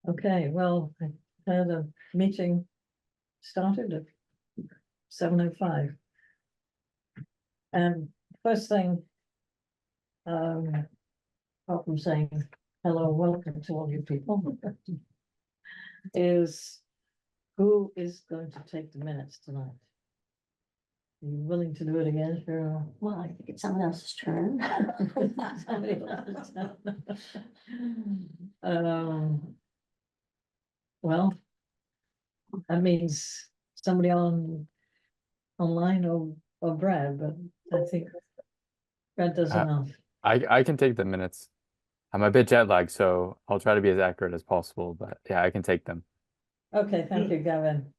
Okay, well, I had a meeting started at 7:05. And first thing, apart from saying hello, welcome to all you people, is who is going to take the minutes tonight? Are you willing to do it again, Cheryl? Well, I think it's someone else's turn. Somebody else's turn. Well, that means somebody online or Brad, but I think Brad does Uh, enough. I can take the minutes. I'm a bit jet lagged, so I'll try to be as accurate as possible, but yeah, I can take them. Okay, thank you, Gavin.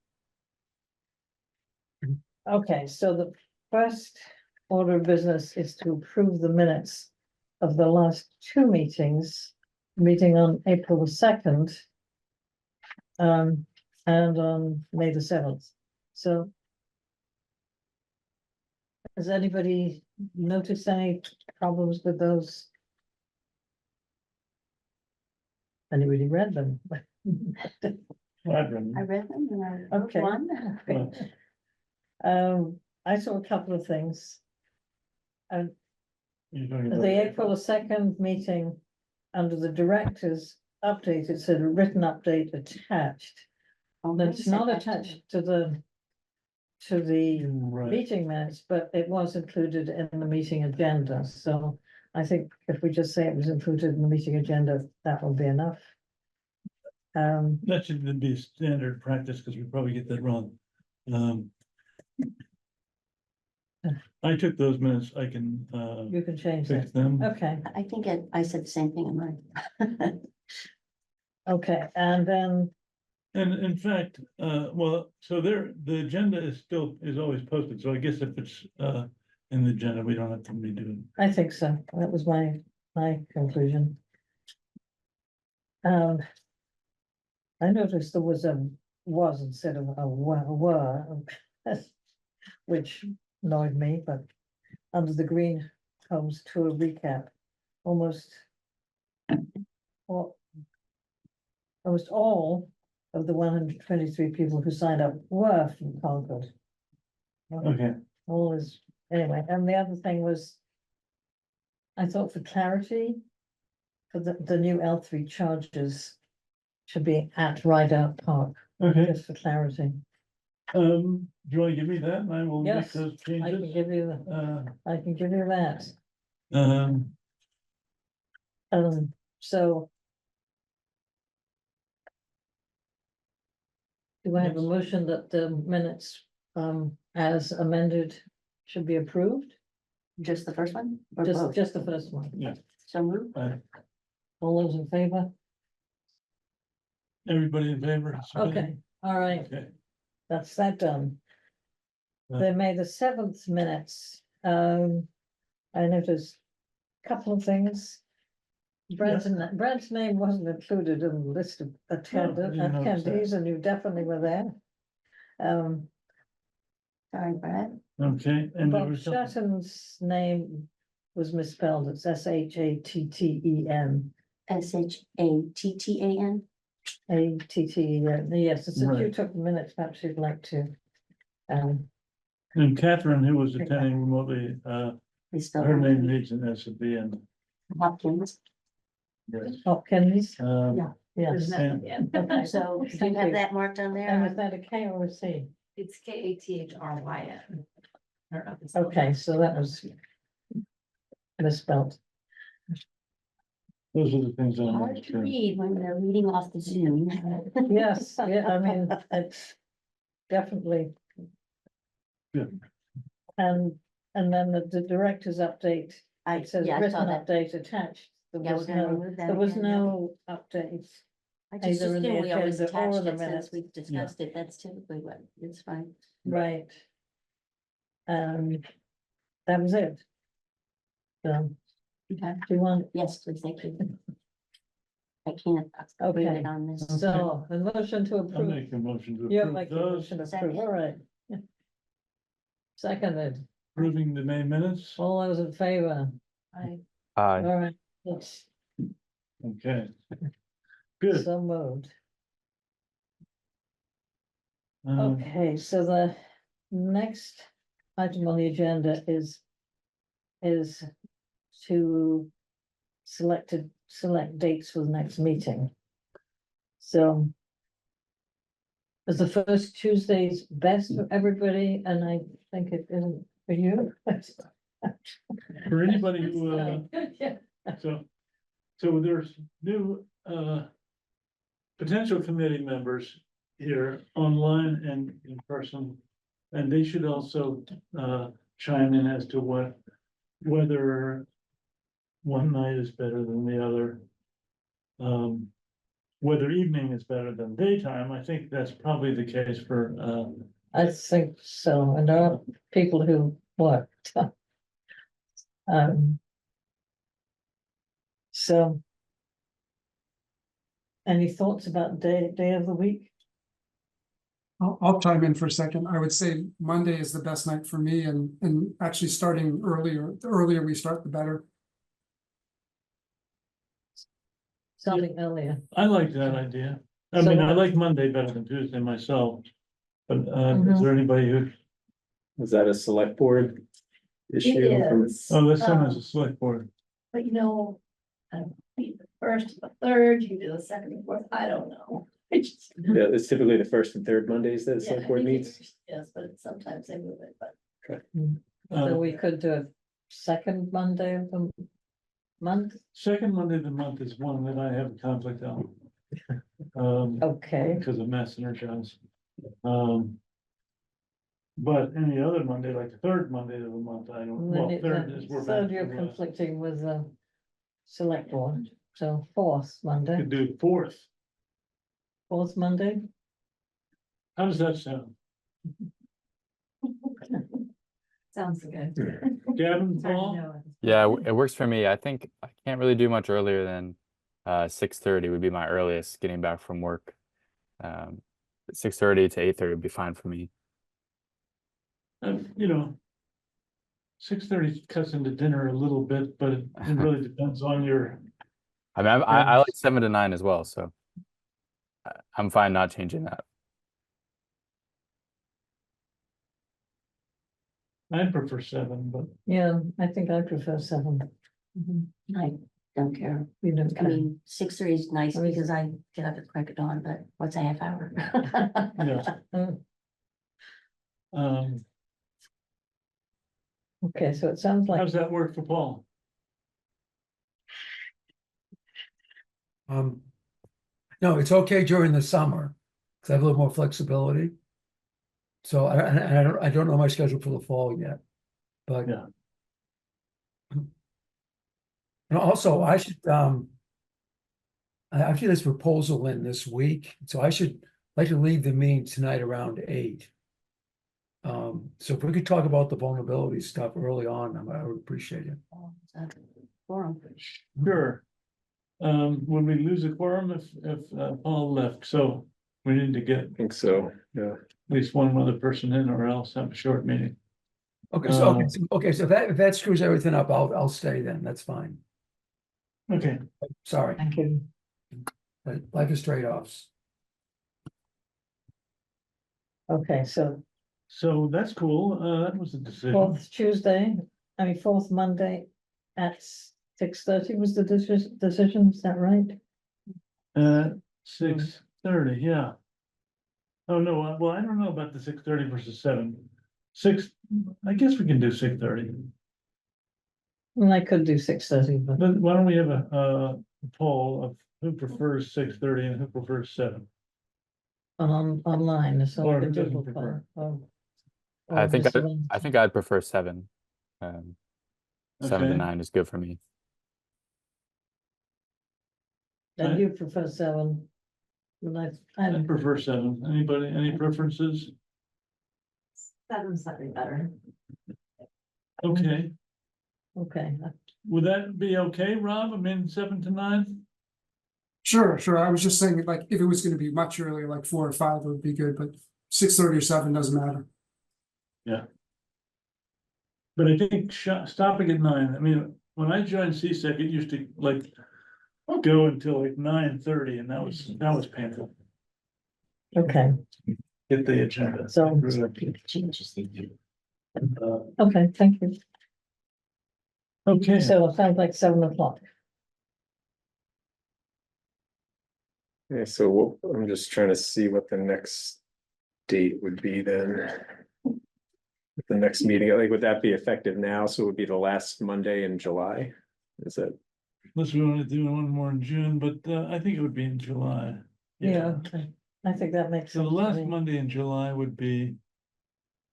Okay, so the first order of business is to approve the minutes of the last two meetings, meeting on April the 2nd, and on May the 7th. So has anybody noticed any problems with those? Anybody read them? I read them and I wrote Okay. one. I saw a couple of things. You're talking about- The April 2nd meeting, under the director's update, it said a written update attached. Oh, That's said not that too. attached to the Right, meeting minutes, but it was included in the meeting agenda, so I think if we just say it was included in the meeting agenda, that will be enough. that should be standard practice, because we probably get that wrong. I took those minutes, I can, You can change fix it. them. Okay, I think I said the same thing in mine. okay, and then, And in fact, well, so there, the agenda is always posted, so I guess if it's, in the agenda, we don't have to redo it. I think so, that was my conclusion. I noticed there was instead of a were, which annoyed me, but under the green comes to a recap, almost all of the 123 people who signed up were from Concord. Okay, All is, anyway, and the other thing was, I thought for clarity, for the new L3 charges should be at Rideout Park, okay, just for clarity. do you wanna give me that, and I will make Yes, those I can changes? give you, I can give you that. Um, So. Do I have a Yes. motion that the minutes, as amended should be approved? Just the first one? Or Just, both? just the first one. yeah, So moved? All those in favor? everybody in favor? Okay, all right, Okay, that's that done. Yeah. The May the 7th minutes, I noticed a couple of things. Brad's name wasn't included in the list of didn't notice that. attendees, and you definitely were there. Sorry, Brad. okay, and there Bob was something, Shatton's name was misspelled, it's SHATTEN. SHATTAN. ATTEN, yes, it's if you Right. took the minutes, perhaps you'd like to. and Catherine, who was attending remotely, We still her have name reads an S at the end. Hopkins. Yes. Hopkins, Yeah. yes. And- Okay, So do you Thank have you. that marked on and is there? that a K or a C? It's KATHRYN. Okay, so that was misspelled. Those are the things on. Hard to read when they're reading off the Zoom. Yes, yeah, I mean, it's definitely. Yeah. And then the director's update, it says Yeah, I saw written that. update attached. There Yeah, we're was gonna no, remove that there was again, yeah. no update. I just either in the assume we always agenda or attached the it since minutes. we've discussed it. That's typically what, it's fine. Right. That was it. So, Okay. do you want, Yes, please, thank you. I can't read Okay. it on this. so, a motion to I'll approve, make a motion to you approve make a those, motion to approve, Second. all right. Seconded, approving the May minutes, all those in favor, all right, yes, okay. Good. So moved. Um, Okay, so the next item on the agenda is to select dates for the next meeting. So is the first Tuesdays best for everybody? And I think it isn't for you. For anybody who, Yeah. so there's new, potential committee members here online and in person. And they should also, chime in as to whether one night is better than the other. Whether evening is better than daytime, I think that's probably the case for, I think so, and there are people who work. So. Any thoughts about day of the week? I'll chime in for a second. I would say Monday is the best night for me and actually starting earlier, the earlier we start, the better. Something earlier. I like that idea. I So mean, I what- like Monday better than Tuesday myself. But, is Mhm. there anybody who, Was that a select board issue? It from- is. oh, that's someone's a select board. But you know, the first, the third, you do the second and fourth, I don't know. I just- Yeah, it's typically the first and third Mondays that the Yeah, select I board think meets. it's- Yes, but sometimes they move it, but So Uh, we could do a second Monday of the month, Second Monday of the month is one that I have a conflict on. okay, Because of mass energize. But any other Monday, like the third Monday of the month, I don't, and well, then third is we're back third you're to, conflicting with the select board, so fourth Monday, could do fourth. fourth Monday. How does that sound? sounds good. Gavin, It's hard to Paul? know. Yeah, it works for me. I think I can't really do much earlier than 6:30 would be my earliest getting back from work. 6:30 to 8:30 would be fine for me. You know. 6:30 cuts into dinner a little bit, but it really depends on your, I mean, I like Yes. 7 to 9 as well, so I'm fine not changing that. I prefer 7, but Yeah, I think I prefer seven. I don't care. You don't I care. mean, 6:30 is nice I mean- because I get up at crack of dawn, but what's a half hour? yeah. Mm, Um, Okay, so it sounds like, how's that work for Paul? No, it's okay during the summer, because I have a little more flexibility. So I don't know my schedule for the fall yet, but. Yeah. And also, I should, I actually this proposal in this week, so I should like to leave the meeting tonight around 8. So if we could talk about the vulnerability stuff early on, I would appreciate it. Forum. Sure. When we lose a quorum if Paul left, so we need to get I think so, yeah. at least one other person in or else have a short meeting. Okay, so if that screws everything up, I'll stay then, that's fine. Okay, Sorry, thank you. but life is trade-offs. Okay, so so that's cool. That was a decision. fourth Tuesday, fourth Monday at 6:30 was the decision, is that right? 6:30, yeah. Oh, no, well, I don't know about the 6:30 versus 7. I guess we can do 6:30. Well, I could do 6:30, but But why don't we have a poll of who prefers 6:30 and who prefers 7? online, so. Or I could do doesn't it prefer. or I think just I one. think I'd prefer 7. 7 to Okay. 9 is good for me. Then you prefer 7. And I prefer 7. Anybody, any preferences? Seven's slightly better. Okay, okay, would that be okay, Rob? I mean, 7 to 9? Sure. I was just saying, like, if it was gonna be much earlier, like 4 or 5 would be good, but 6:30 or 7 doesn't matter. But I think stopping at 9, I mean, when I joined CSEC, it used to like go until like 9:30, and that was painful. Okay, Get the agenda. So- okay, thank you. Okay, So it sounds like 7 o'clock. Yeah, so I'm just trying to see what the next date would be then. The next meeting, like, would that be effective now? So it would be the last Monday in July? Is that, unless we want to do one more in June, but I think it would be in July. Yeah, I think that makes So sense. the to last me. Monday in July would be,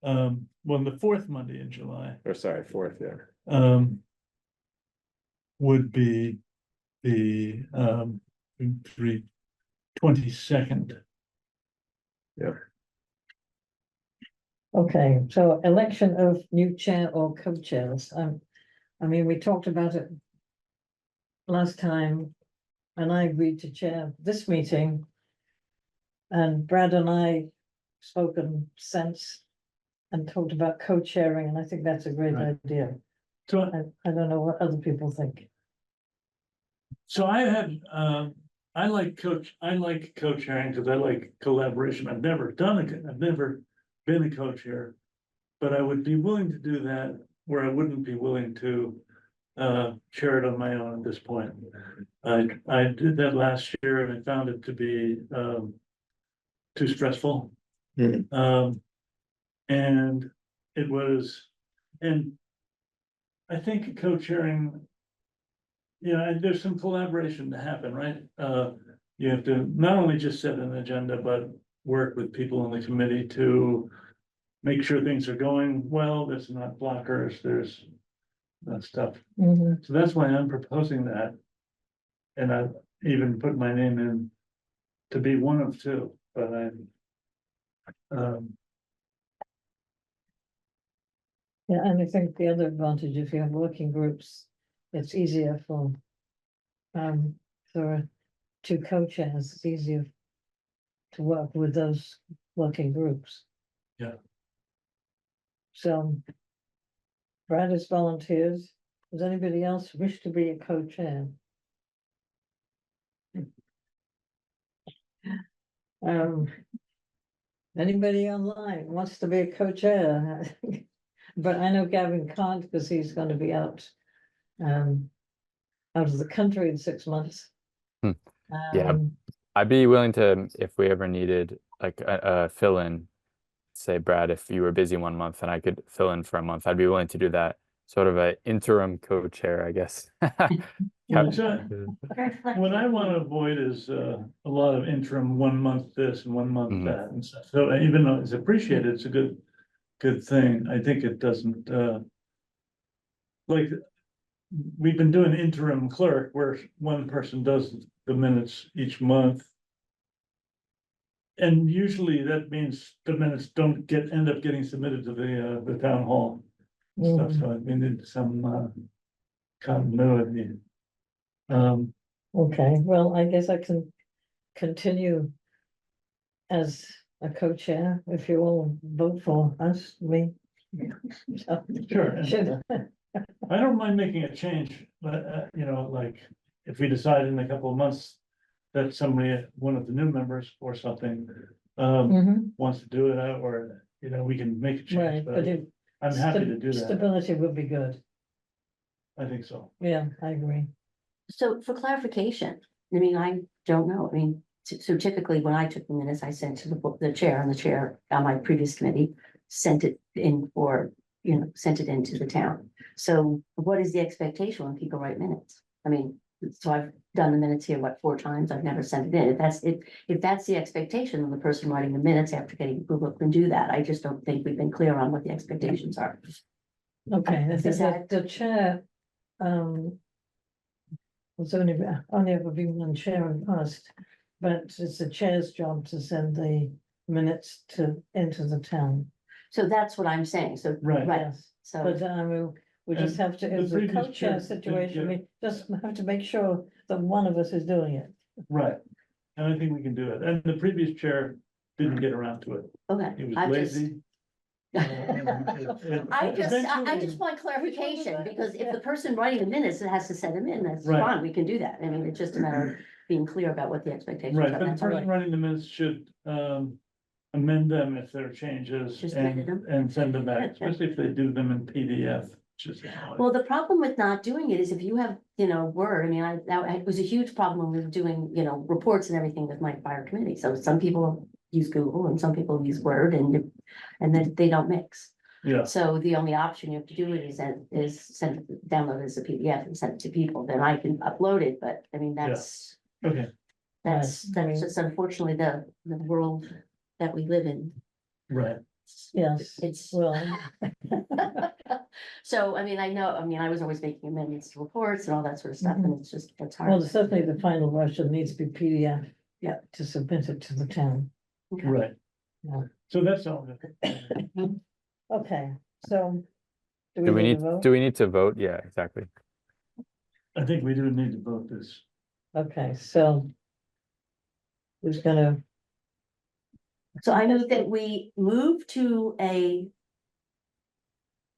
well, the fourth Monday in July, or sorry, fourth, yeah. would be the, 22nd. Okay, so election of new chair or co-chairs. I mean, we talked about it last time, and I agreed to chair this meeting. And Brad and I spoken since and talked about co-chairing, and I think that's a great Right. idea. So, I don't know what other people think. so I had, I like co-chairing because I like collaboration. I've never been a co-chair. But I would be willing to do that where I wouldn't be willing to chair it on my own at this point. I did that last year and I found it to be too stressful. And it was, and I think co-chairing, and there's some collaboration to happen, right? You have to not only just set an agenda, but work with people in the committee to make sure things are going well, there's not blockers, there's that stuff. Mhm. So that's why I'm proposing that. And I even put my name in to be one of two, but Yeah, and I think the other advantage, if you have working groups, it's easier for two co-chairs, it's easier to work with those working groups. Yeah. So Brad has volunteered. Does anybody else wish to be a co-chair? Anybody online wants to be a co-chair? But I know Gavin can't because he's going to be out of the country in 6 months. Yeah. Um, I'd be willing to, if we ever needed like a fill-in, say Brad, if you were busy 1 month and I could fill in for a month, I'd be willing to do that. Sort of a interim co-chair, I guess. yeah, so what I want to avoid is a lot of interim 1 month this and 1 month Mhm. that and stuff. So even though it's appreciated, it's a good thing. I think it doesn't like we've been doing interim clerk where one person does the minutes each month. And usually that means the minutes don't end up getting submitted to the town hall. And stuff, so we need some continuity. Okay, well, I guess I can continue as a co-chair if you all vote for us, me. Sure. and, Should- I don't mind making a change, but like if we decide in a couple of months that somebody, one of the new members or something, Mhm, wants to do it, or we can make a change. right, but if. I'm happy to do that. Stability would be good. I think so. Yeah, I agree. So for clarification, I mean, I don't know, I mean, so typically when I took the minutes, I sent to the chair, and the chair on my previous committee sent it in, or, sent it into the town. So what is the expectation when people write minutes? I mean, so I've done the minutes here, 4 times, I've never sent it in. If that's the expectation, then the person writing the minutes after getting approval can do that. I just don't think we've been clear on what the expectations are. Okay, Is that- the chair, was only ever been one chair in the past, but it's the chair's job to send the minutes into the town. So that's what I'm saying, so, Right. right, Yes, so, but we just And have to, the it's a previous chair co-chair didn't situation, get- we just have to make sure that one of us is doing it. Right. And I think we can do it. And the previous chair didn't get around to it. okay. He was I just- lazy. I just want clarification, because if the person writing the minutes has to send them in, that's Right. fine, we can do that. I mean, it's just a matter of being clear about what the expectations Right, are. but the That's all person right. running the minutes should amend them if there are changes Just edit them. and send them back, especially if they do them in PDF, which is. Well, the problem with not doing it is if you have, Word, I mean, it was a huge problem when we were doing, reports and everything with my fire committee. So some people use Google and some people use Word and then they don't mix. Yeah, So the only option you have to do it download it as a PDF and send it to people, then I can upload it, but I mean, that's okay, that's just unfortunately the world that we live in. right, Yes, It's. well, So, I mean, I was always making amendments to reports and all that sort of stuff, and it's well, hard. certainly the final version needs to be PDF. Yeah. To submit it to the town. Okay. right. Yeah. So that's all. Okay, so. Do we need need, to vote? do we need to vote? Yeah, exactly. I think we do need to vote this. Okay, so. Who's gonna, So I know that we moved to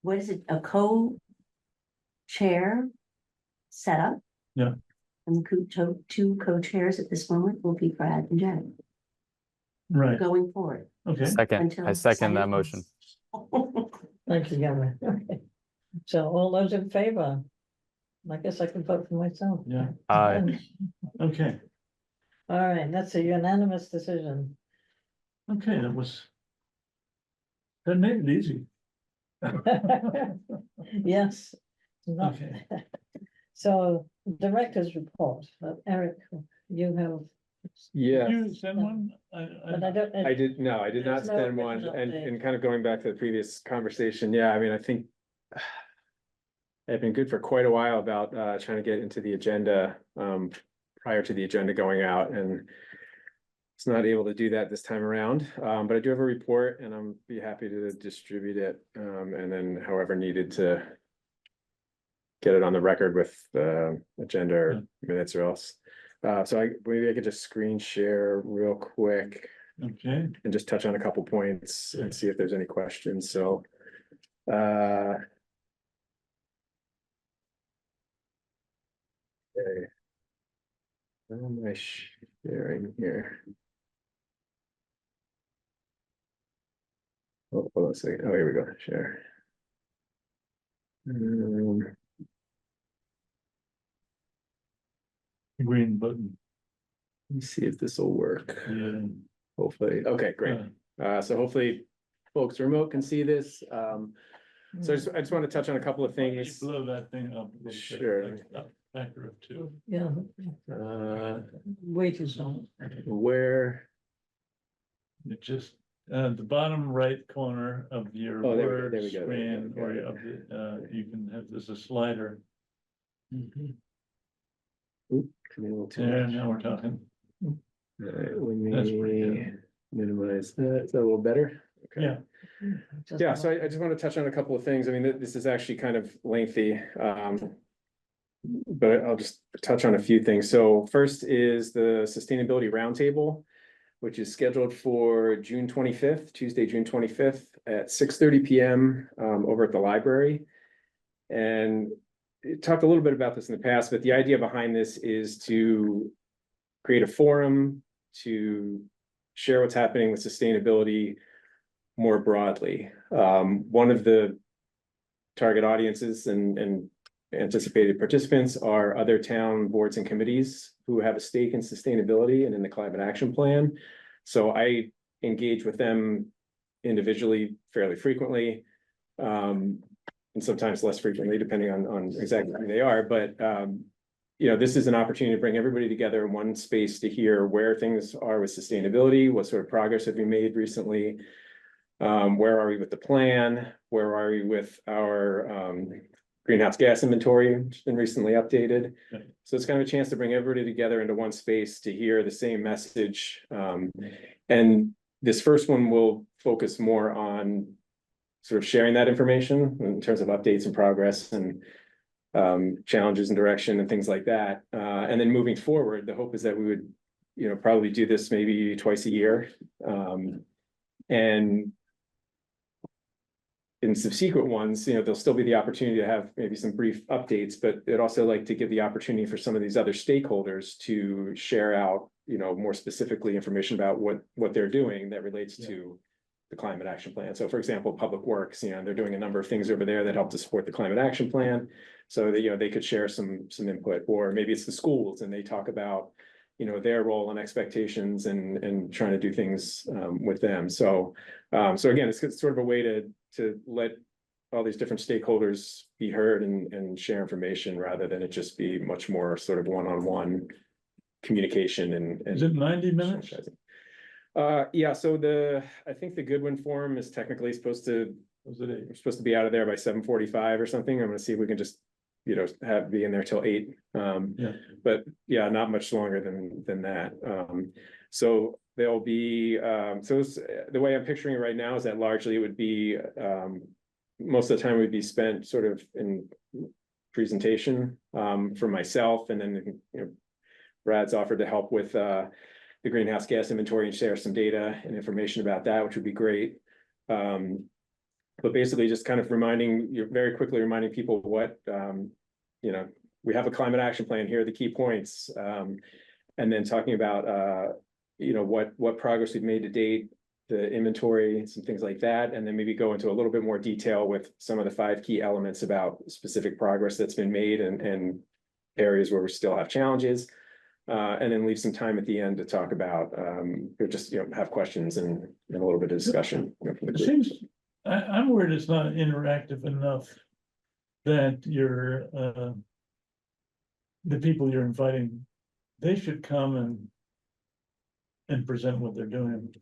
what is it, a co-chair setup? Yeah. And two co-chairs at this moment will be Brad and Jen Right, going forward. okay, Second, Until I second that Sunday. motion. thank you, Gavin. Okay. So all those in favor? I guess I can vote for myself. yeah, Aye. okay, All right, that's a unanimous decision. okay, that made it easy. Yes. Not- Okay. So director's report, Eric, you have. Yeah. Did you send one? But I don't. I did not There's no send one, written and, update. kind of going back to the previous conversation, yeah, I mean, I think. I've been good for quite a while about, trying to get into the agenda, prior to the agenda going out, and. It's not able to do that this time around, but I do have a report and I'm be happy to distribute it, and then however needed to. Get it on the record with the agenda or minutes or else. So maybe I could just screen share real quick Okay, and just touch on a couple points and see if there's any questions, so. Okay. How am I sharing here? Oh, hold on a second. Oh, here we go, share. green button, Let me see if this will work. yeah. Hopefully, okay, great. So hopefully folks remote can see this. So I just want to touch on a couple of Why don't you things. blow that thing up. a little bit, Sure. like a Factor of two. Yeah, way too small. Where, It just, the bottom right corner of your Oh, there we go, word there we go, there we go, screen, got or it. of the, you can have, there's a slider. Oop, coming a little too There, much. now we're talking. All right, let That's pretty me good. minimize that. Is that a little better? Okay. Yeah, Yeah, so I just want to touch on a couple of things. I mean, this is actually kind of lengthy. But I'll just touch on a few things. So first is the Sustainability Roundtable, which is scheduled for June 25th, Tuesday, June 25th at 6:30 PM over at the library. And talked a little bit about this in the past, but the idea behind this is to create a forum to share what's happening with sustainability more broadly. One of the target audiences and anticipated participants are other town boards and committees who have a stake in sustainability and in the climate action plan. So I engage with them individually fairly frequently. And sometimes less frequently, depending on exactly who they are, but this is an opportunity to bring everybody together in one space to hear where things are with sustainability, what sort of progress have we made recently. Where are we with the plan? Where are we with our greenhouse gas inventory, which has been recently updated? Okay. So it's kind of a chance to bring everybody together into one space to hear the same message. And this first one will focus more on sort of sharing that information in terms of updates and progress and challenges and direction and things like that. And then moving forward, the hope is that we would, probably do this maybe twice a year. And in subsequent ones, there'll still be the opportunity to have maybe some brief updates, but it'd also like to give the opportunity for some of these other stakeholders to share out, more specifically information about what they're doing that relates to the climate action plan. So for example, Public Works, they're doing a number of things over there that help to support the climate action plan. So that, they could share some input, or maybe it's the schools and they talk about, their role and expectations and trying to do things with them. So again, it's sort of a way to let all these different stakeholders be heard and share information rather than it just be much more sort of one-on-one communication and. Is it 90 minutes? Yeah, so I think the Goodwin Forum is technically supposed to, we're supposed to be out of there by 7:45 or something. I'm gonna see if we can just, be in there till 8. Yeah. But yeah, not much longer than that. So there'll be, the way I'm picturing it right now is that largely it would be, most of the time would be spent sort of in presentation, for myself, and then, Brad's offered to help with, the greenhouse gas inventory and share some data and information about that, which would be great. But basically just kind of very quickly reminding people what, we have a climate action plan, here are the key points. And then talking about, what progress we've made to date, the inventory, some things like that, and then maybe go into a little bit more detail with some of the 5 key elements about specific progress that's been made and areas where we still have challenges. And then leave some time at the end to talk about, or just, have questions and a little bit of discussion. From the It group. seems, I'm worried it's not interactive enough that the people you're inviting, they should come and present what they're doing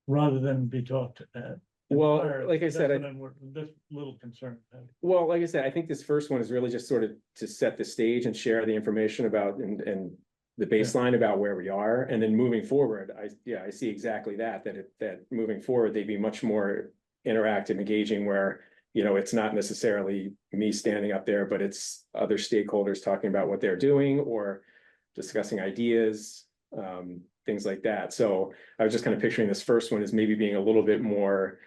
rather than be talked at. Well, Or like I said, that's what I'm that's a little concerned. Well, like I said, I think this first one is really just sort of to set the stage and share the information about and the baseline about where we are. And then moving forward, I see exactly that moving forward, they'd be much more interactive, engaging, where, it's not necessarily me standing up there, but it's other stakeholders talking about what they're doing or discussing ideas, things like that. So I was just kind of picturing this first one as maybe being a little bit more,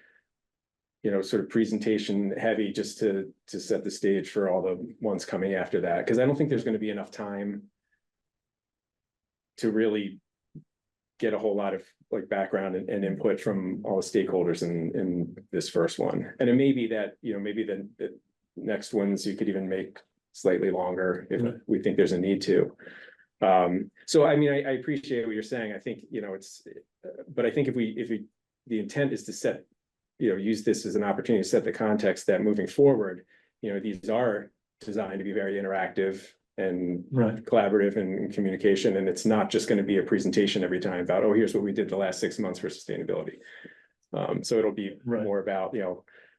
sort of presentation heavy, just to set the stage for all the ones coming after that. Because I don't think there's going to be enough time to really get a whole lot of like background and input from all the stakeholders in this first one. And it may be that, maybe the next ones you could even make slightly longer if Right. we think there's a need to. So I mean, I appreciate what you're saying. I think, but I think if we, the intent is to set, use this as an opportunity to set the context that moving forward, these are designed to be very interactive and Right. collaborative and communication. And it's not just going to be a presentation every time about, oh, here's what we did the last 6 months for sustainability. So it'll be Right. more about,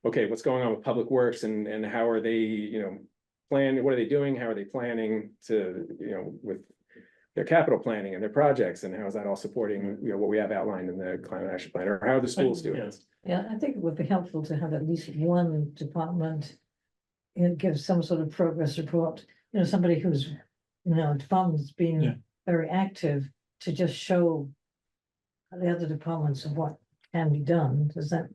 okay, what's going on with Public Works and how are they, planning, what are they doing? How are they planning to, with their capital planning and their projects, and how is that all supporting, what we have outlined in the climate action plan, or how are the schools doing Yeah. this? Yeah, I think it would be helpful to have at least one department. Give some sort of progress report, somebody who's, department's Yeah. been very active to just show. The other departments of what can be done, does that?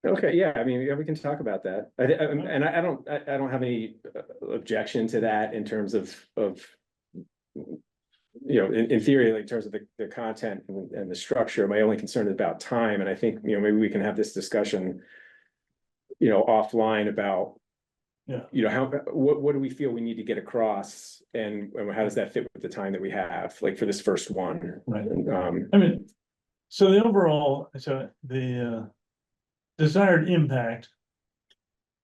Okay, yeah, I mean, yeah, we can talk about that. And I don't have any objection to that in terms of, in theory, like in terms of the content and the structure. My only concern is about time, and I think, maybe we can have this discussion, offline about, what do we feel we need to get across, and how does that fit with the time that we have, like for this first one? Right. And, I mean, so the desired impact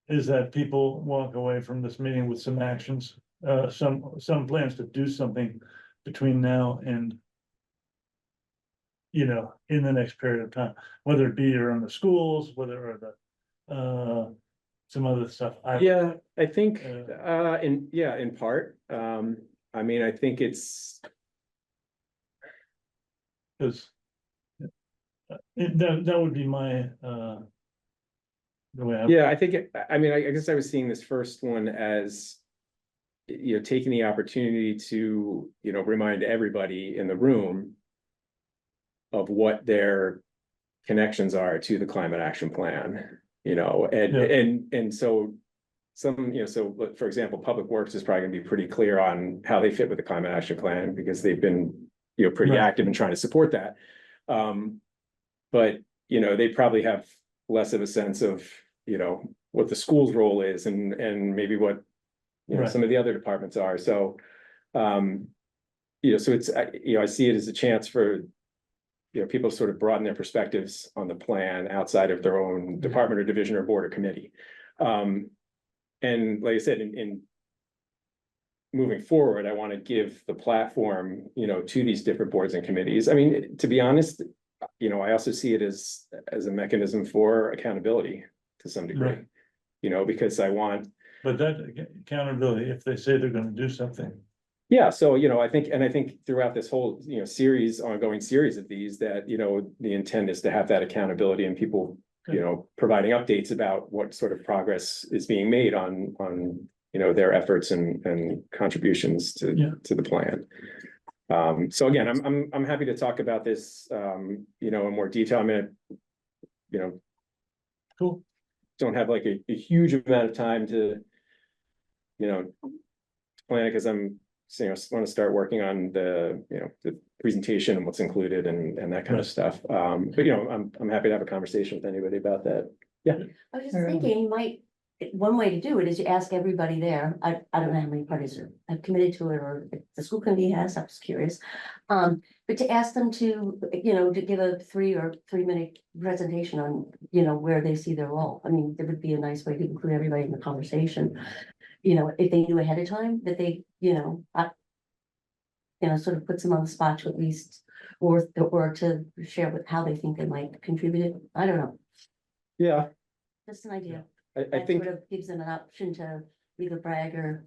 is that people walk away from this meeting with some actions, some plans to do something between now and in the next period of time, whether it be around the schools, whether or the some other stuff. yeah, I think, in part, I mean, I think it's, Because that would be my the way I. yeah, I think, I mean, I guess I was seeing this first one as, taking the opportunity to, remind everybody in the room of what their connections are to the climate action plan. You know, and, Yeah. and so some, so look, for example, Public Works is probably gonna be pretty clear on how they fit with the climate action plan because they've been, pretty Right. active in trying to support that. But, they probably have less of a sense of, what the school's role is and maybe what, Right. some of the other departments are. So, so it's, I see it as a chance for, people to sort of broaden their perspectives on the plan outside of their own department or division or board or committee. And like I said, in moving forward, I want to give the platform, to these different boards and committees. I mean, to be honest, I also see it as a mechanism for accountability to some degree. Right. Because I want. But that accountability, if they say they're gonna do something. Yeah, so, I think throughout this whole, ongoing series of these, that, the intent is to have that accountability and people, providing updates about what sort of progress is being made on, their efforts and contributions Yeah. to the plan. So again, I'm happy to talk about this, in more detail. I mean, Cool. don't have like a huge amount of time to, plan it because I'm, want to start working on the, the presentation and what's included and that kind of Right. stuff. But I'm happy to have a conversation with anybody about that. I was just thinking, you might, one way to do it is you ask everybody there, I don't know how many parties have committed to it, or if the school committee has, I was curious. But to ask them to, to give a 3-minute presentation on, where they see their role. I mean, there would be a nice way to include everybody in the conversation. If they knew ahead of time that they, sort of puts them on the spot to at least, or to share with how they think they might contribute it. I don't know, Yeah, just an idea. I That think, sort of gives them an option to either brag or,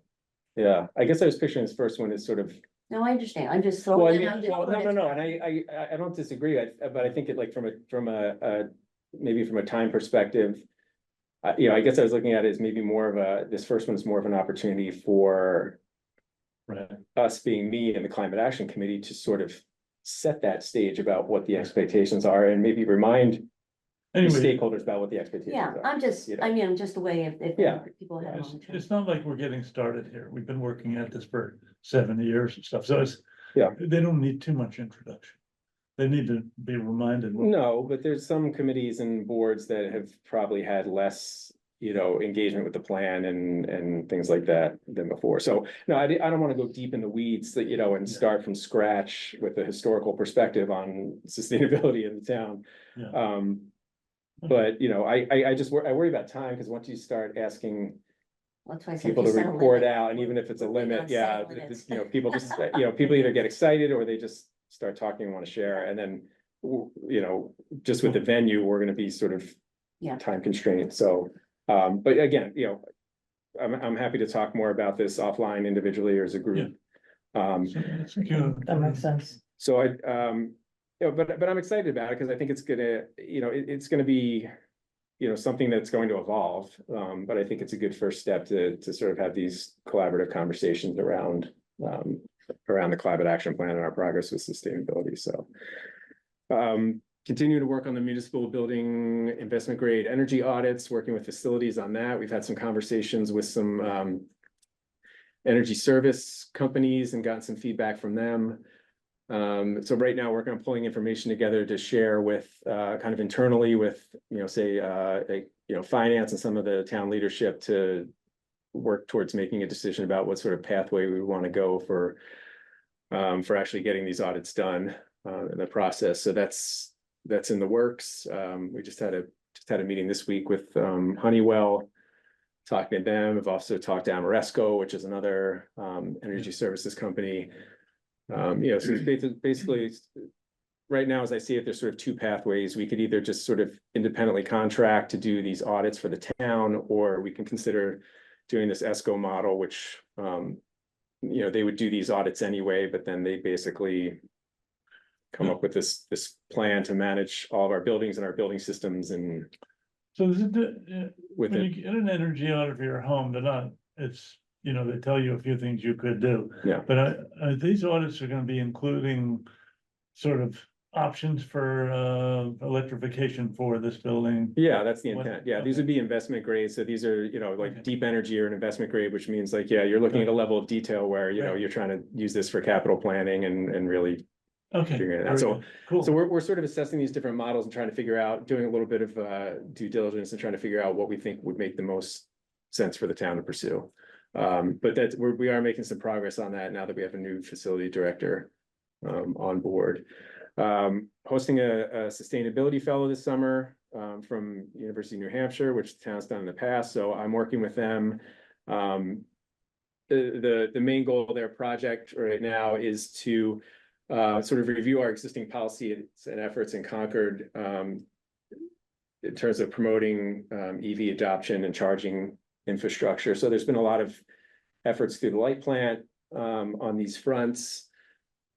yeah, I guess I was picturing this first one as sort of. no, I understand, I'm just Well, I throwing. mean, it out there. no, and I don't disagree, but I think it like from a maybe from a time perspective. I guess I was looking at it as maybe more of this first one is more of an opportunity for Right. us being me and the Climate Action Committee to sort of set that stage about what the expectations are and maybe remind the Anyway, stakeholders about what the expectations Yeah, are. I'm just, you know. I mean, I'm just a way if Yeah. people have. it's not like we're getting started here. We've been working at this for 7 years and stuff. So it's. Yeah. They don't need too much introduction. They need to be reminded. No, but there's some committees and boards that have probably had less, engagement with the plan and things like that than before. So, no, I don't want to go deep in the weeds that, and start from scratch with a historical perspective on sustainability in the town. Yeah. But, I worry about time because once you start asking That's why I said people to if you set a report limit, out, and even if it's a we're big limit, on yeah, setting limits. people just, people either get excited or they just start talking and want to share, and then, just with the venue, we're gonna be sort of Yeah. time constrained, so, but again, I'm happy to talk more about this offline individually or as a group. That makes sense. So but I'm excited about it because I think it's gonna, it's gonna be, something that's going to evolve. But I think it's a good first step to sort of have these collaborative conversations around the climate action plan and our progress with sustainability. So continue to work on the municipal building investment grade energy audits, working with facilities on that. We've had some conversations with some energy service companies and gotten some feedback from them. So right now, working on pulling information together to share with kind of internally with, say, finance and some of the town leadership to work towards making a decision about what sort of pathway we want to go for actually getting these audits done in the process. So that's in the works. We just had a meeting this week with Honeywell, talking to them. I've also talked to Amoresco, which is another energy services company. So it's basically right now, as I see it, there's sort of two pathways. We could either just sort of independently contract to do these audits for the town, or we can consider doing this ESCO model, which, they would do these audits anyway, but then they basically come up with this plan to manage all of our buildings and our building systems and So with when it. you get an energy audit for your home, it's, they tell you a few things you could do. Yeah. But these audits are gonna be including sort of options for electrification for this building? Yeah, that's the What- intent. Yeah, these would be investment grade. So these are, you know, like Okay. deep energy or an investment grade, which means like, yeah, you're looking at a level of detail where, you know, Right. you're trying to use this for capital planning and really Okay. figuring it out. very So- good. Cool. So we're sort of assessing these different models and trying to figure out, doing a little bit of due diligence and trying to figure out what we think would make the most sense for the town to pursue. But that's, we are making some progress on that now that we have a new facility director on board. Hosting a sustainability fellow this summer from University of New Hampshire, which the town's done in the past, so I'm working with them. The main goal of their project right now is to sort of review our existing policies and efforts in Concord in terms of promoting EV adoption and charging infrastructure. So there's been a lot of efforts through the light plant on these fronts.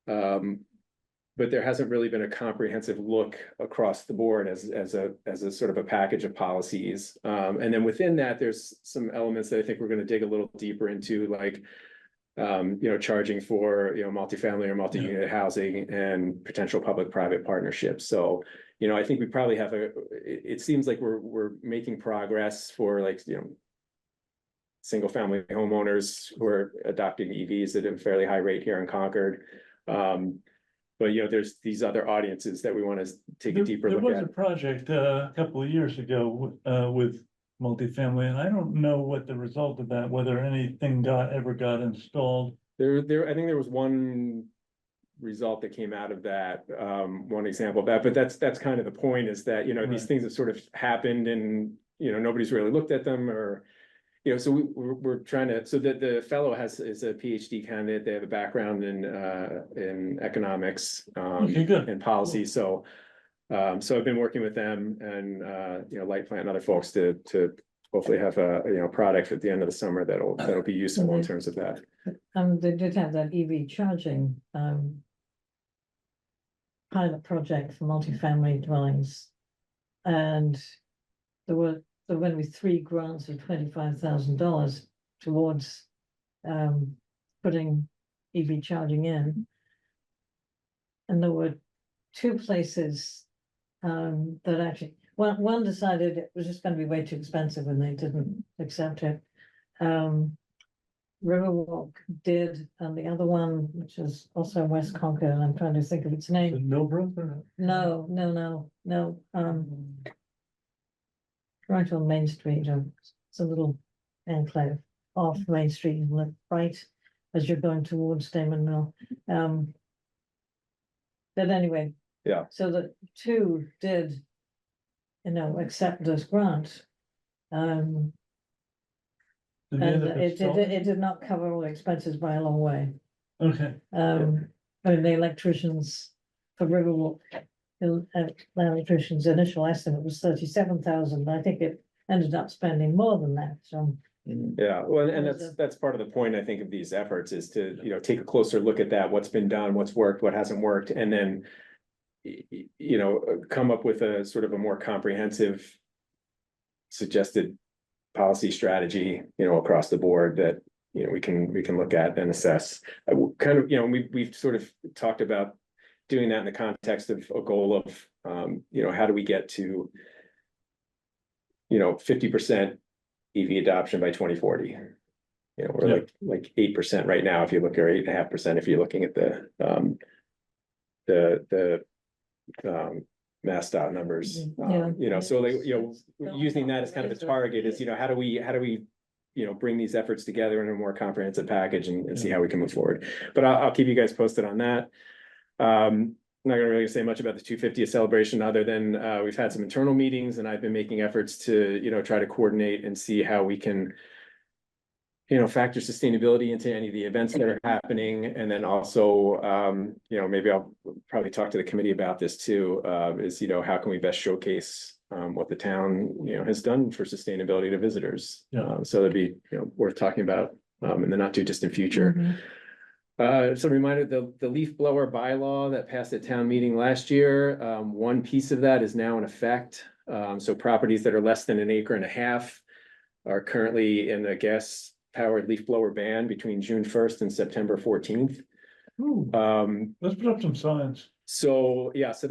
But there hasn't really been a comprehensive look across the board as a sort of a package of policies. And then within that, there's some elements that I think we're gonna dig a little deeper into, like you know, charging for, you know, multifamily or multi-unit housing and potential public-private partnerships. So, you know, I think we probably have it seems like we're making progress for, like, you know, single-family homeowners who are adopting EVs at a fairly high rate here in Concord. But, you know, there's these other audiences that we want to take a deeper There look was a at. project a couple of years ago with multifamily, and I don't know what the result of that, whether anything ever got installed. I think there was one result that came out of that, one example of that, but that's kind of the point, is that, you know, these Right. things have sort of happened and, you know, nobody's really looked at them, or, you know, so we're trying to, so that the fellow is a PhD candidate, they have a background in economics, Okay, good. and policy, so I've been working with them and, you know, Light Plant and other folks to hopefully have a, you know, product at the end of the summer that'll be useful in terms of that. They did have that EV charging, pilot project for multifamily dwellings. And there were going to be 3 grants of $25,000 towards, putting EV charging in. And there were 2 places, that actually, one decided it was just gonna be way too expensive and they didn't accept it. Riverwalk did, and the other one, which is also West Concord, and I'm trying to think of its The name. Millbrook? No, right on Main Street, it's a little enclave off Main Street, and look right as you're going towards Damon Mill. But anyway. Yeah. So the 2 did, you know, accept this grant. Did they And end up installing? it did not cover all the expenses by a long way. Okay, I mean, the electricians for Riverwalk, the electrician's initial estimate was 37,000. I think it ended up spending more than that, so. Yeah, well, and Was that's part of the point, I think, of these efforts, is to, you know, take a closer look at that, what's been done, what's worked, what hasn't worked, and then you know, come up with a sort of a more comprehensive suggested policy strategy, you know, across the board that, you know, we can look at and assess. Kind of, you know, we've sort of talked about doing that in the context of a goal of, you know, how do we get to, you know, 50% EV adoption by 2040? You know, we're Yeah. like 8% right now, if you look, or 8.5% if you're looking at the MassDOT numbers. Yeah. You know, so like, you know, using that as kind of a target is, you know, how do we, you know, bring these efforts together in a more comprehensive package and see how we can move forward. But I'll keep you guys posted on that. I'm not gonna really say much about the 250th celebration, other than we've had some internal meetings and I've been making efforts to, you know, try to coordinate and see how we can, you know, factor sustainability into any of the events that are happening. And then also, you know, maybe I'll probably talk to the committee about this too, is, you know, how can we best showcase what the town, you know, has done for sustainability to visitors? Yeah. So that'd be, you know, worth talking about in the not too distant future. Mhm. So a reminder, the leaf blower bylaw that passed at town meeting last year, one piece of that is now in effect. So properties that are less than 1.5 acres are currently in a gas powered leaf blower ban between June 1st and September 14th. Ooh, let's put up some signs. So, yeah, so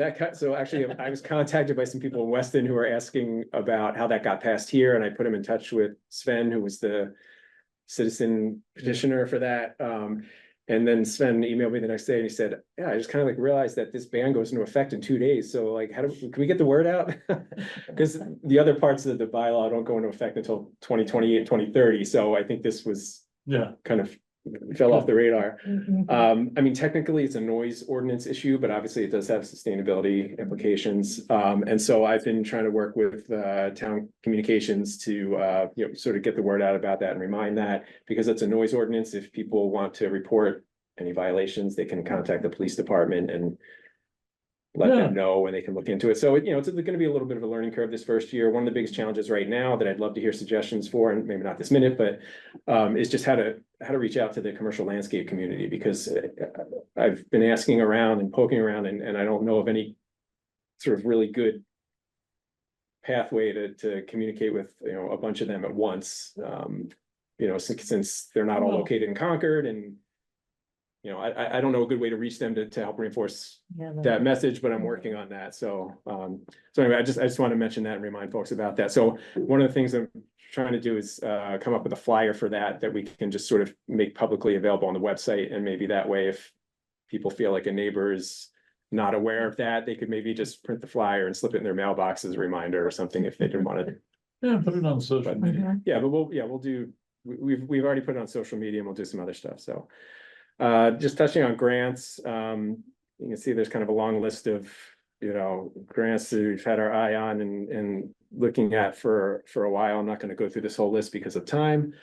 actually, I was contacted by some people in Weston who were asking about how that got passed here, and I put him in touch with Sven, who was the citizen petitioner for that. And then Sven emailed me the next day and he said, yeah, I just kind of like realized that this ban goes into effect in 2 days. So like, can we get the word out? Because the other parts of the bylaw don't go into effect until 2028, 2030. So I think this was Yeah, kind of fell off the radar. Mhm. I mean, technically it's a noise ordinance issue, but obviously it does have sustainability implications. And so I've been trying to work with town communications to sort of get the word out about that and remind that, because it's a noise ordinance. If people want to report any violations, they can contact the police department and let Yeah. them know and they can look into it. So, it's going to be a little bit of a learning curve this first year. One of the biggest challenges right now that I'd love to hear suggestions for, and maybe not this minute, but is just how to reach out to the commercial landscape community, because I've been asking around and poking around and I don't know of any sort of really good pathway to communicate with, a bunch of them at once. Since they're not all Well- located in Concord, and I don't know a good way to reach them to help reinforce Yeah, that message, but I'm working on that. So anyway, I just want to mention that and remind folks about that. So one of the things I'm trying to do is come up with a flyer for that we can just sort of make publicly available on the website. And maybe that way, if people feel like a neighbor is not aware of that, they could maybe just print the flyer and slip it in their mailbox as a reminder or something if they didn't want to. yeah, put it on social But- media. Yeah, but we'll do, we've already put it on social media and we'll do some other stuff. So just touching on grants, you can see there's kind of a long list of, grants that we've had our eye on and looking at for a while. I'm not going to go through this whole list because of time.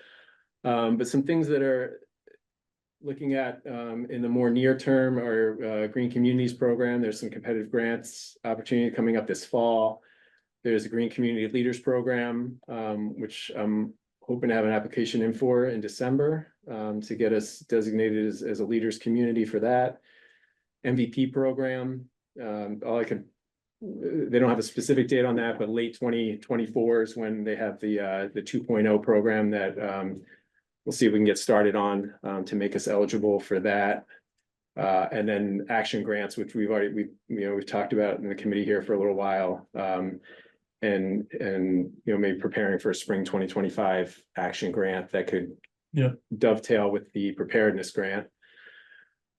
But some things that are looking at in the more near term are Green Communities Program. There's some competitive grants opportunity coming up this fall. There's a Green Community Leaders Program, which I'm hoping to have an application in for in December to get us designated as a leaders community for that. MVP program, they don't have a specific date on that, but late 2024 is when they have the 2.0 program that we'll see if we can get started on to make us eligible for that. And then action grants, which we've talked about in the committee here for a little while. And maybe preparing for a spring 2025 action grant that could dovetail with the preparedness grant.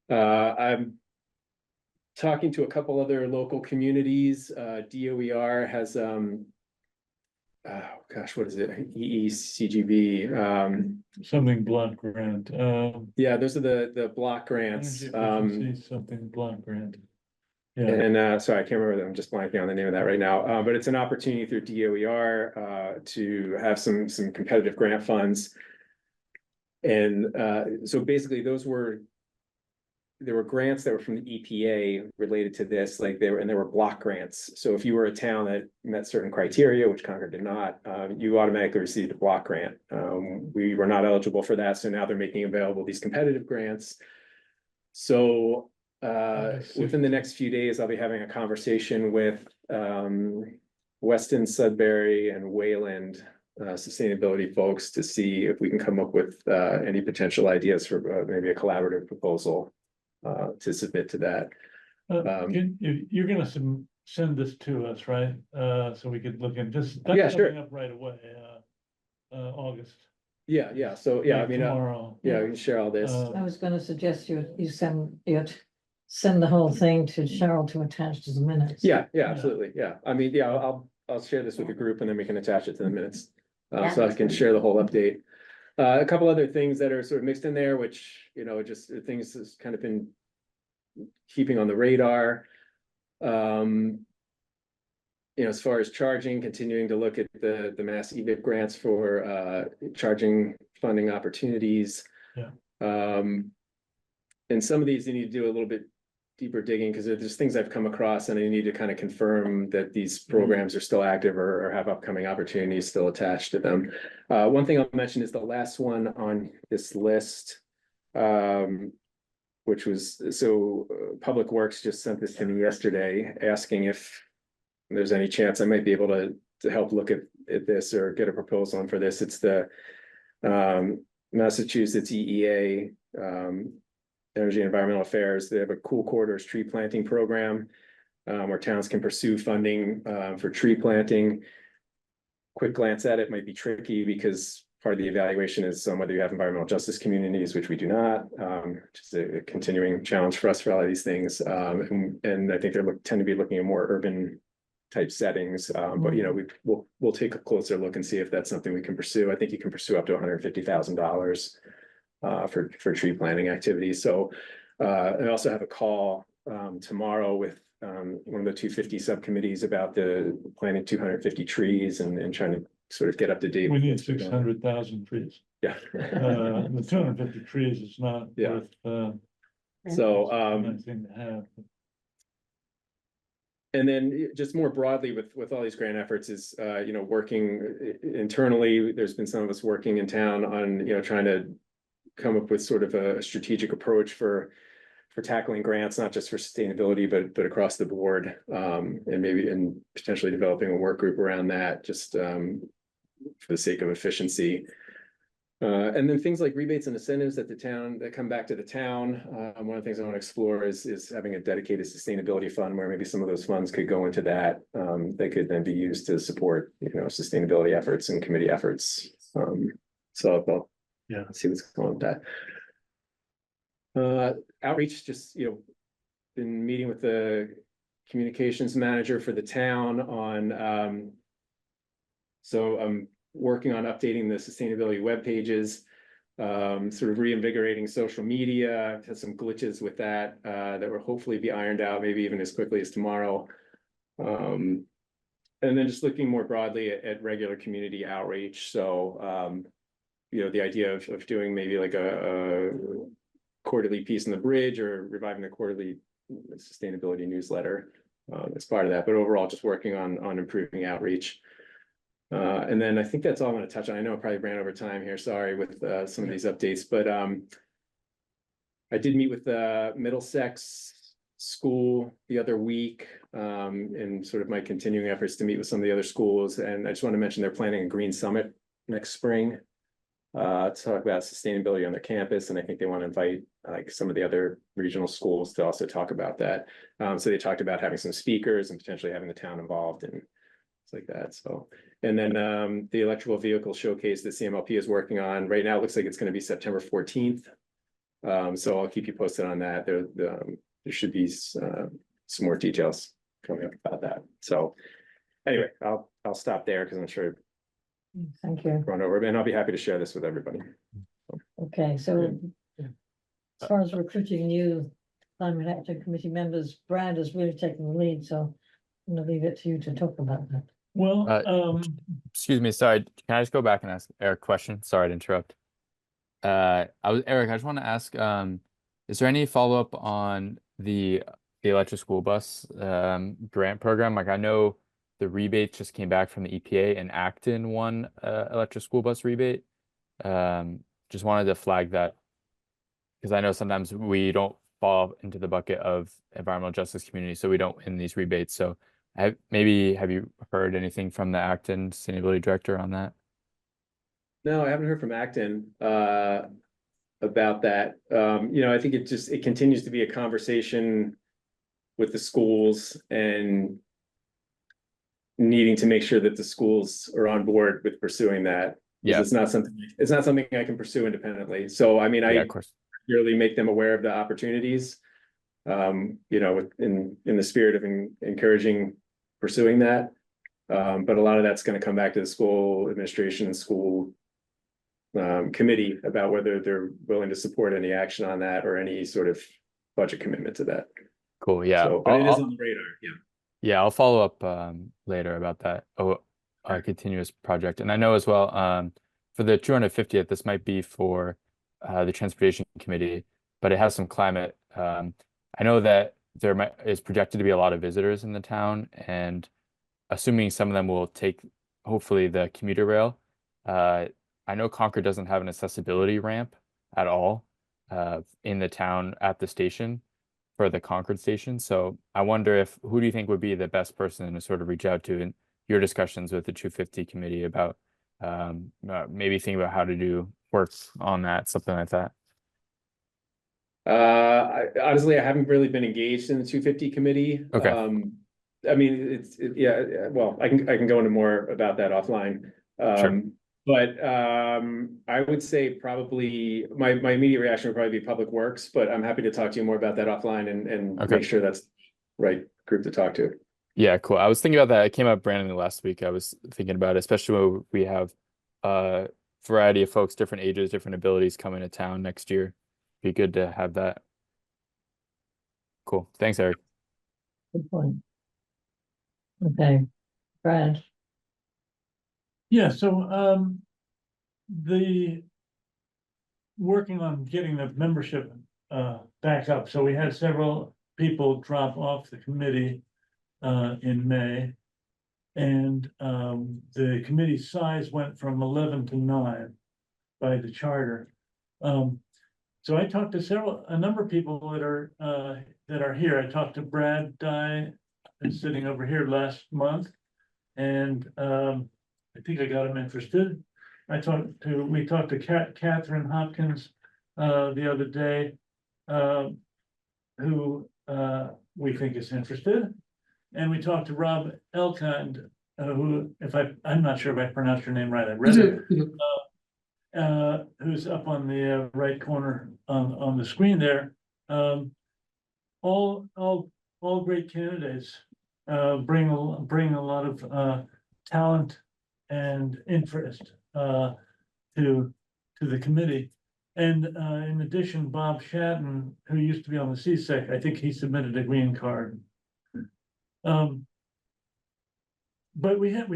I'm talking to a couple other local communities. DOER has what is it? EECGB. Something block grant, Yeah, those are the block grants. energy efficiency, something block grant. Yeah, And sorry, I can't remember, I'm just blanking on the name of that right now, but it's an opportunity through DOER to have some competitive grant funds. And so basically there were grants that were from the EPA related to this, there were block grants. So if you were a town that met certain criteria, which Concord did not, you automatically received a block grant. We were not eligible for that, so now they're making available these competitive grants. So within the next few days, I'll be having a conversation with Weston, Sudbury, and Wayland sustainability folks to see if we can come up with any potential ideas for maybe a collaborative proposal to submit to that. you're gonna send this to us, right? So we could look in, that's Yeah, sure. coming up right away, August. Yeah. So, yeah, I mean, Tomorrow. yeah, we can share all this. I was gonna suggest you send the whole thing to Cheryl to attach to the minutes. Yeah, absolutely. Yeah. I mean, yeah, I'll share this with the group and then we can attach it to the minutes. So I can share the whole update. A couple other things that are sort of mixed in there, which, just things that's kind of been keeping on the radar. As far as charging, continuing to look at the Mass EBIT grants for charging funding opportunities. Yeah. And some of these you need to do a little bit deeper digging because there's things I've come across and I need to kind of confirm that these programs are still active or have upcoming opportunities still attached to them. One thing I'll mention is the last one on this list, which was, Public Works just sent this to me yesterday, asking if there's any chance I might be able to help look at this or get a proposal on for this. It's the Massachusetts EEA Energy and Environmental Affairs. They have a Cool Corridors tree planting program, where towns can pursue funding, for tree planting. Quick glance at it might be tricky because part of the evaluation is on whether you have environmental justice communities, which we do not, which is a continuing challenge for us for a lot of these things. And I think tend to be looking at more urban type settings. But you know, we'll take a closer look and see if that's something we can pursue. I think you can pursue up to $150,000 for tree planting activities. So I also have a call tomorrow with one of the 250 subcommittees about the planting 250 trees and trying to sort of get up to date. We with need what's been going on. 600,000 trees. Yeah. The 250 trees is not Yeah. worth, So nice thing to have. and then just more broadly with all these grant efforts is, you know, working internally, there's been some of us working in town on, you know, trying to come up with sort of a strategic approach for tackling grants, not just for sustainability, but across the board. And maybe potentially developing a work group around that, just for the sake of efficiency. And then things like rebates and incentives that come back to the town. One of the things I want to explore is having a dedicated sustainability fund where maybe some of those funds could go into that. They could then be used to support, you know, sustainability efforts and committee efforts. So I'll see what's going on with that. Outreach, just, you know, been meeting with the communications manager for the town on, so I'm working on updating the sustainability web pages, sort of reinvigorating social media. I've had some glitches with that, that will hopefully be ironed out, maybe even as quickly as tomorrow. And then just looking more broadly at regular community outreach. So, you know, the idea of doing maybe like a quarterly piece in the Bridge or reviving the quarterly sustainability newsletter as part of that, but overall just working on improving outreach. And then I think that's all I'm going to touch on. I know I probably ran over time here, sorry, with some of these updates, but I did meet with the Middlesex school the other week, in sort of my continuing efforts to meet with some of the other schools. And I just want to mention they're planning a green summit next spring to talk about sustainability on their campus. And I think they want to invite like some of the other regional schools to also talk about that. So they talked about having some speakers and potentially having the town involved and things like that. So, and then the electrical vehicle showcase that CMLP is working on right now, it looks like it's going to be September 14th. So I'll keep you posted on that. There should be some more details coming up about that. So anyway, I'll stop there because I'm sure Thank you. I've run over, and I'll be happy to share this with everybody. Okay, so as far as recruiting new climate action committee members, Brad has really taken the lead, so I'm gonna leave it to you to talk about that. Well, Excuse me, sorry, can I just go back and ask Eric a question? Sorry to interrupt. Eric, I just want to ask, is there any follow-up on the electric school bus grant program? Like I know the rebate just came back from the EPA and Acton won electric school bus rebate. Just wanted to flag that because I know sometimes we don't fall into the bucket of environmental justice community, so we don't win these rebates. So have you heard anything from the Acton sustainability director on that? No, I haven't heard from Acton about that. You know, I think it continues to be a conversation with the schools and needing to make sure that the schools are on board with pursuing that. Yeah. It's not something I can pursue independently. So I mean, Yeah, I of course. really make them aware of the opportunities. You know, in the spirit of encouraging pursuing that. But a lot of that's going to come back to the school administration and school committee about whether they're willing to support any action on that or any sort of budget commitment to that. Cool. Yeah. So, but it is on the radar. Yeah. Yeah, I'll follow up later about that continuous project. And I know as well for the 250th, this might be for the transportation committee, but it has some climate. I know that there is projected to be a lot of visitors in the town, and assuming some of them will take hopefully the commuter rail. I know Concord doesn't have an accessibility ramp at all in the town at the station for the Concord station. So I wonder who do you think would be the best person to sort of reach out to in your discussions with the 250 committee about maybe think about how to do work on that, something like that. Honestly, I haven't really been engaged in the 250 committee. Okay. I mean, yeah, well, I can go into more about that offline. Sure. But I would say probably my immediate reaction would probably be Public Works, but I'm happy to talk to you more about that offline and Okay. make sure that's the right group to talk to. Yeah, cool. I was thinking about that. It came up randomly last week. I was thinking about it, especially when we have a variety of folks, different ages, different abilities coming to town next year. Be good to have that. Cool. Thanks, Eric. Good point. Okay, Brad, Yeah, so, the working on getting the membership, back up. So we had several people drop off the committee, in May. And, the committee size went from 11 to 9 by the charter. So I talked to a number of people that are here. I talked to Brad Dye, who's sitting over here last month. And I think I got him interested. We talked to Catherine Hopkins the other day, who we think is interested. And we talked to Rob Elkind, who, I'm not sure if I pronounced your name right, I read it. Who's up on the right corner on the screen there. All great candidates, bring a lot of talent and interest to the committee. And in addition, Bob Shatton, who used to be on the CSEC, I think he submitted a green card. But we have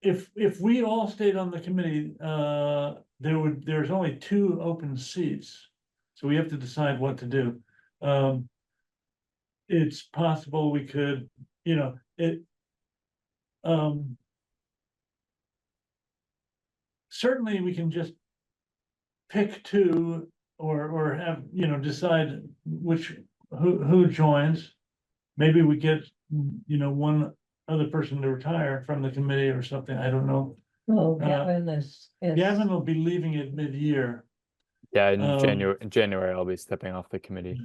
if we all stayed on the committee, there's only 2 open seats. So we have to decide what to do. It's possible we could, certainly we can just pick 2 or have, decide who joins. Maybe we get, one other person to retire from the committee or something. I don't know. well, Gavin is. Gavin will be leaving it mid-year. Yeah, in Um, January, I'll be stepping off the committee.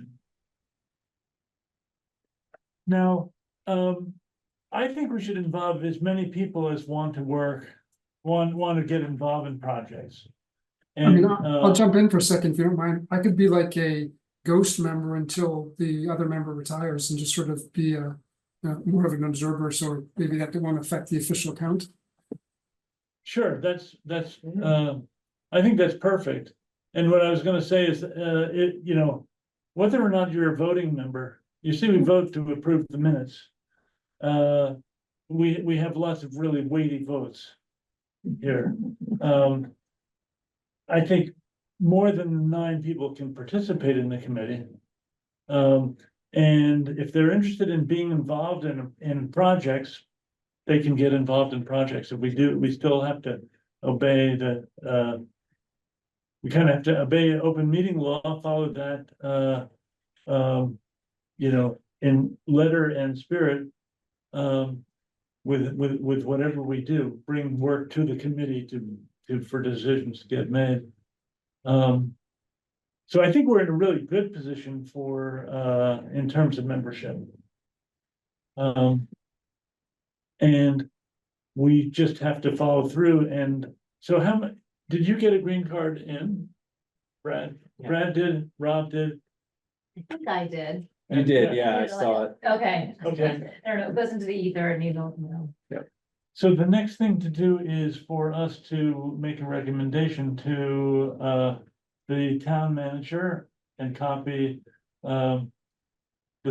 Now, I think we should involve as many people as want to get involved in projects. I mean, And, I'll jump in for a second if you don't mind. I could be like a ghost member until the other member retires and just sort of be more of an observer, so maybe that won't affect the official count. sure, I think that's perfect. And what I was gonna say is, whether or not you're a voting member, you see, we vote to approve the minutes. We have lots of really weighty votes here. I think more than 9 people can participate in the committee. And if they're interested in being involved in projects, they can get involved in projects. If we do, we still have to obey we kind of have to obey open meeting law, follow that, in letter and spirit, with whatever we do, bring work to the committee for decisions to get made. So I think we're in a really good position for, in terms of membership. And we just have to follow through. And so did you get a green card in, Brad? Yeah. Brad did, Rob did. I think I did. You did, yeah, I saw it. Okay. Okay. I don't know, it goes into the ether and you don't know. So the next thing to do is for us to make a recommendation to the town manager and copy the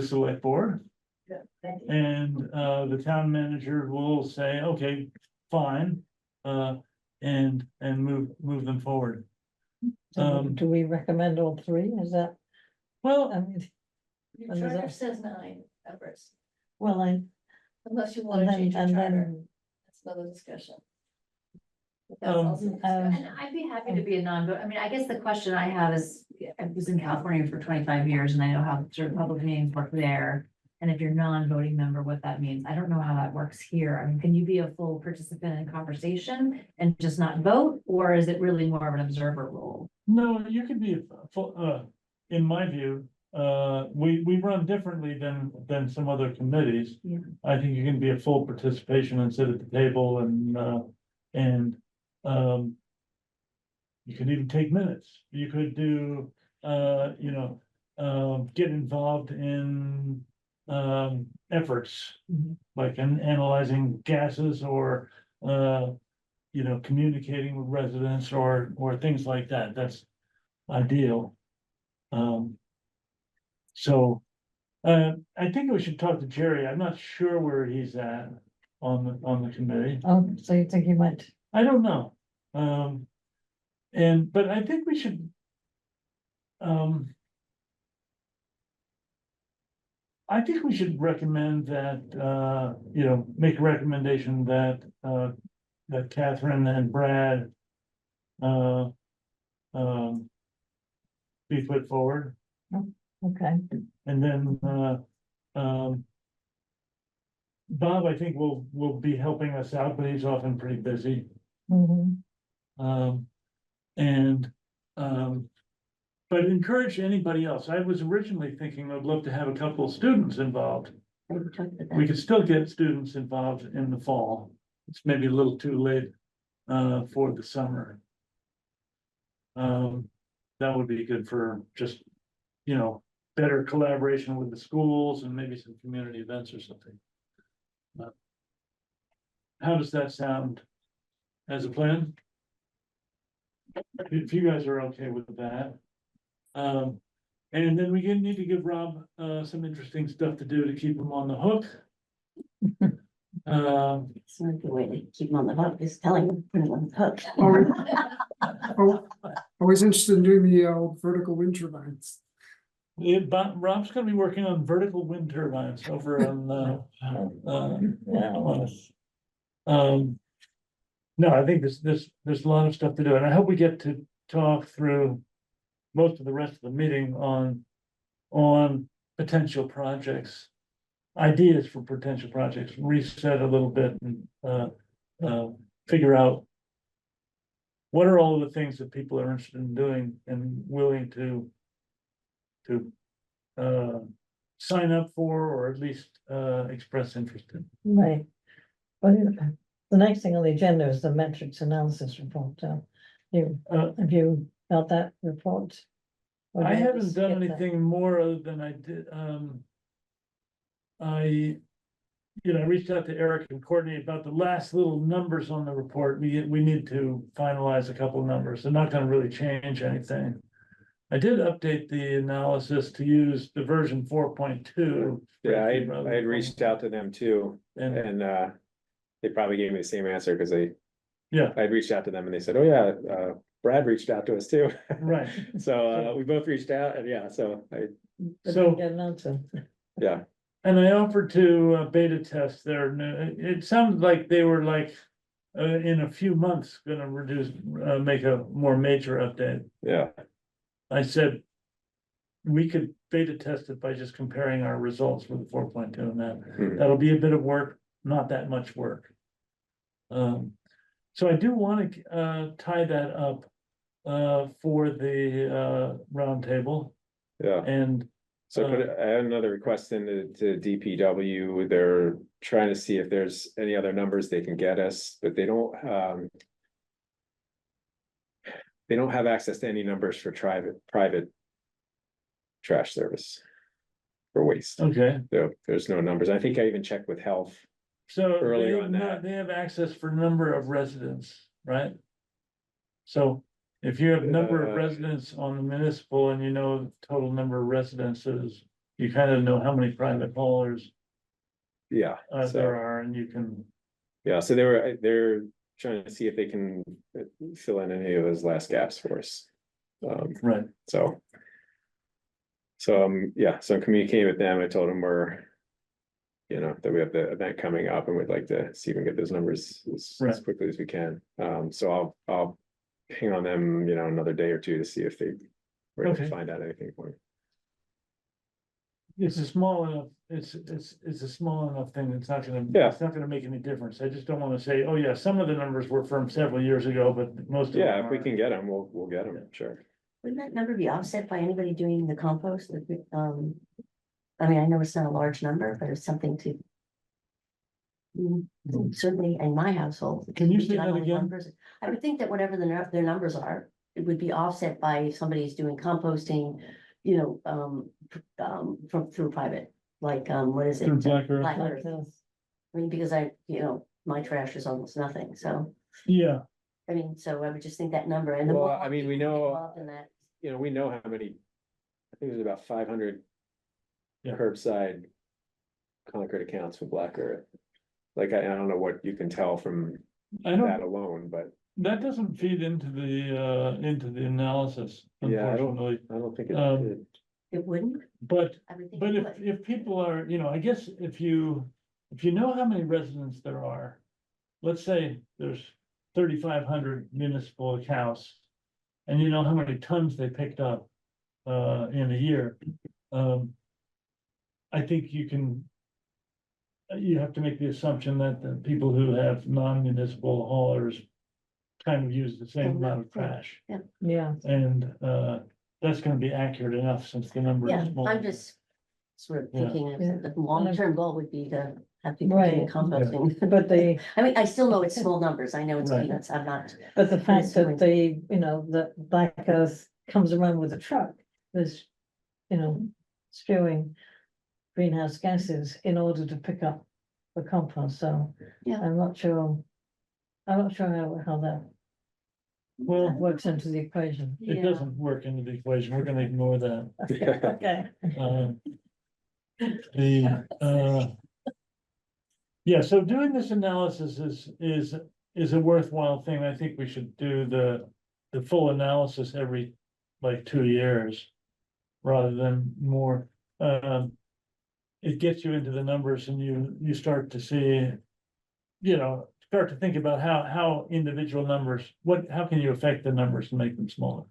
select board. Yeah, thank you. And the town manager will say, okay, fine, and move them forward. Do we recommend all 3? Is that, Well, I mean, Your And is charter that- says 9 members, well, unless you want and to then, change your and charter, then, that's another discussion. But that's Um, also a discussion. And I'd be happy to be a non-vote, I mean, I guess the question I have is, I was in California for 25 years and I know how certain public meetings work there. And if you're non-voting member, what that means. I don't know how that works here. I mean, can you be a full participant in conversation and just not vote? Or is it really more of an observer role? No, you could be, in my view, we run differently than some other committees. Yeah. I think you can be a full participation and sit at the table and, you could even take minutes. You could do, get involved in, efforts. Mhm. Like analyzing gases or, communicating with residents or things like that. That's ideal. So, I think we should talk to Jerry. I'm not sure where he's at on the committee. So you think you might, I don't know. But I think we should. I think we should recommend that, make a recommendation that, that Catherine and Brad. Be put forward, okay, and then, Bob, I think will be helping us out, but he's often pretty busy. mhm, And, but encourage anybody else. I was originally thinking I'd love to have a couple of students involved. Maybe talk to them. We could still get students involved in the fall. It's maybe a little too late, for the summer. That would be good for just, better collaboration with the schools and maybe some community events or something. How does that sound as a plan? If you guys are okay with that. And then we need to give Rob, some interesting stuff to do to keep him on the hook. It's not a good way to keep them on the hook, is telling them, put them on the hook. Always interested in doing the vertical wind turbines. But Rob's gonna be working on vertical wind turbines over on, no, I think there's a lot of stuff to do, and I hope we get to talk through most of the rest of the meeting on potential projects. Ideas for potential projects, reset a little bit and, figure out what are all of the things that people are interested in doing and willing to sign up for, or at least, express interest in. right. Well, the next thing on the agenda is the metrics analysis report. Have you got that report? Or I did you haven't just done skip that? anything more other than I did, I reached out to Eric and Courtney about the last little numbers on the report. We need to finalize a couple of numbers. They're not gonna really change anything. I did update the analysis to use the version 4.2. Yeah, I had reached out to them too, And, and they probably gave me the same answer, because yeah, I'd reached out to them and they said, oh yeah, Brad reached out to us too. right. So we both reached out, and yeah, so But So- didn't get an answer. yeah, And I offered to beta test their, it sounded like they were like, in a few months, gonna make a more major update. yeah, I said, we could beta test it by just comparing our results with the 4.2 and Mhm. that'll be a bit of work, not that much work. So I do want to tie that up for the roundtable, yeah. and So I had another request to DPW. They're trying to see if there's any other numbers they can get us, but they don't have access to any numbers for private trash service for waste. okay, There's no numbers. I think I even checked with health. so Earlier on that. they have access for number of residents, right? So if you have number of residents on the municipal and the total number of residences, you kind of know how many private haulers Yeah, there so, are, and you can, yeah, so they're trying to see if they can fill in any of those last gaps for us. right, So. Yeah, so I'm communicating with them. I told them that we have the event coming up and we'd like to see if we can get those numbers as Right. quickly as we can. So I'll hang on them, another day or two to see if they were able to Okay. find out anything for me. it's a small enough, it's a small enough thing, it's not gonna, Yeah. it's not gonna make any difference. I just don't wanna say, oh yeah, some of the numbers were from several years ago, but most of them Yeah, if we aren't. can get them, we'll get them, sure. Wouldn't that number be offset by anybody doing the compost? I mean, I know it's not a large number, but it's something to. Certainly in my household. Can you say I'm that only one again? person. I would think that whatever their numbers are, it would be offset by if somebody's doing composting, from through private, like, what is it? Through Black Earth. Black Earth. I mean, because my trash is almost nothing, so, Yeah, I mean, so I would just think that number and the Well, more. I mean, we people know- involved in that, We know how many, I think there's about 500 Yeah. curbside Concord accounts for Black Earth. Like, I don't know what you can tell from I don't, that alone, but that doesn't feed into the analysis, Yeah, I don't- unfortunately. I don't think it Um, did. it wouldn't, But I would think But it if, would. if people are, I guess if you know how many residents there are, let's say there's 3,500 municipal accounts. And you know how many tons they picked up, in a year. I think you have to make the assumption that the people who have non-municipal haulers kind of use the same amount of trash. Yeah, And, that's gonna be accurate enough since the number Yeah, is small. I'm just sort of Yeah. thinking Yeah. of the long-term goal would be to have people doing Right. composting. but the, I mean, I still know it's small numbers. I know it's Right. peanuts. I'm not, but the fact it's that going- that Black Earth comes around with a truck, is, spewing greenhouse gases in order to pick up the compost, so. Yeah. I'm not sure how that Well, works into the equation. it Yeah. doesn't work into the equation. We're gonna ignore that. Okay, Um, Yeah, so doing this analysis is a worthwhile thing. I think we should do the full analysis every, like, 2 years. Rather than more, it gets you into the numbers and you start to see. Start to think about how individual numbers, how can you affect the numbers and make them smaller?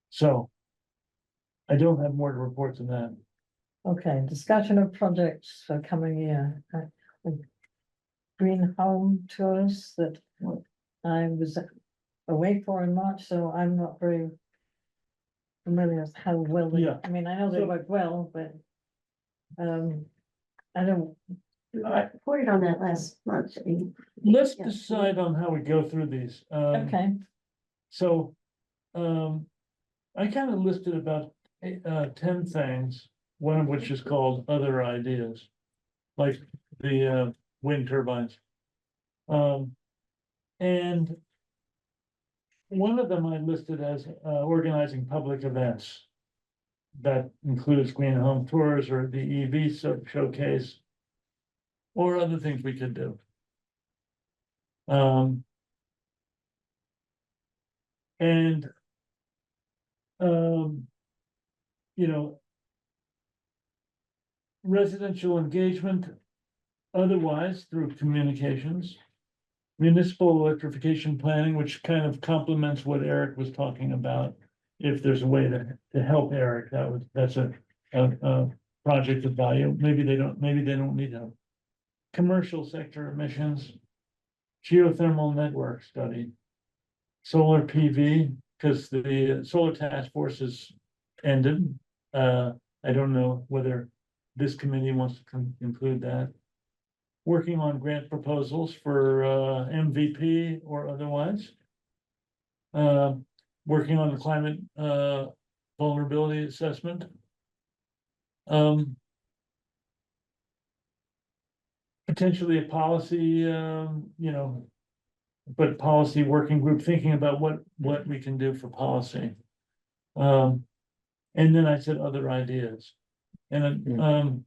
So. I don't have more to report than that. okay, discussion of projects for coming year. Green home tours that I was away for in March, so I'm not very familiar with how well they, Yeah. I mean, I know they So- work well, but I don't, I reported on that last month. I mean, Let's Yeah. decide on how we go through these. okay, So, I kind of listed about 10 things, one of which is called other ideas. Like the wind turbines. And one of them I listed as organizing public events. That includes green home tours or the EV showcase. Or other things we could do. And. Residential engagement. Otherwise, through communications. Municipal electrification planning, which kind of complements what Eric was talking about. If there's a way to help Eric, that's a project of value. Maybe they don't need help. Commercial sector emissions. Geothermal network study. Solar PV, because the solar task force is ended. I don't know whether this committee wants to include that. Working on grant proposals for MVP or otherwise. Working on the climate vulnerability assessment. Potentially a policy, but policy working group thinking about what we can do for policy. And then I said other ideas. And then,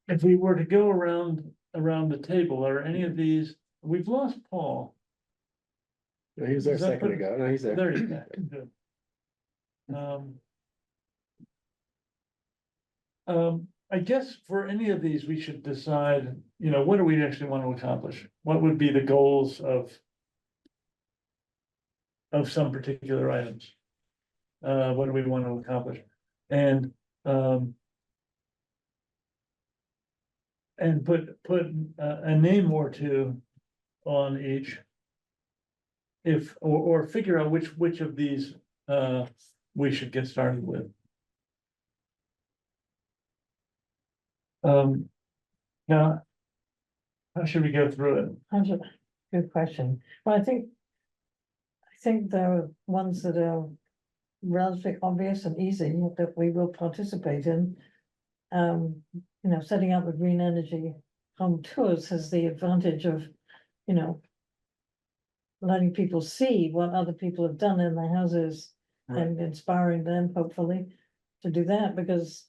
if we were to go around the table, are any of these, we've lost Paul. No, he was there a Is that second for- ago. No, he's there. There you go. Good. I guess for any of these, we should decide, what do we actually want to accomplish? What would be the goals of of some particular items. What do we want to accomplish? And put a name or two on each. Or figure out which of these we should get started with. Now, how should we go through it? Good question. Well, I think there are ones that are relatively obvious and easy that we will participate in. Setting up the green energy home tours has the advantage of, letting people see what other people have done in their houses and inspiring them, hopefully, to do that, because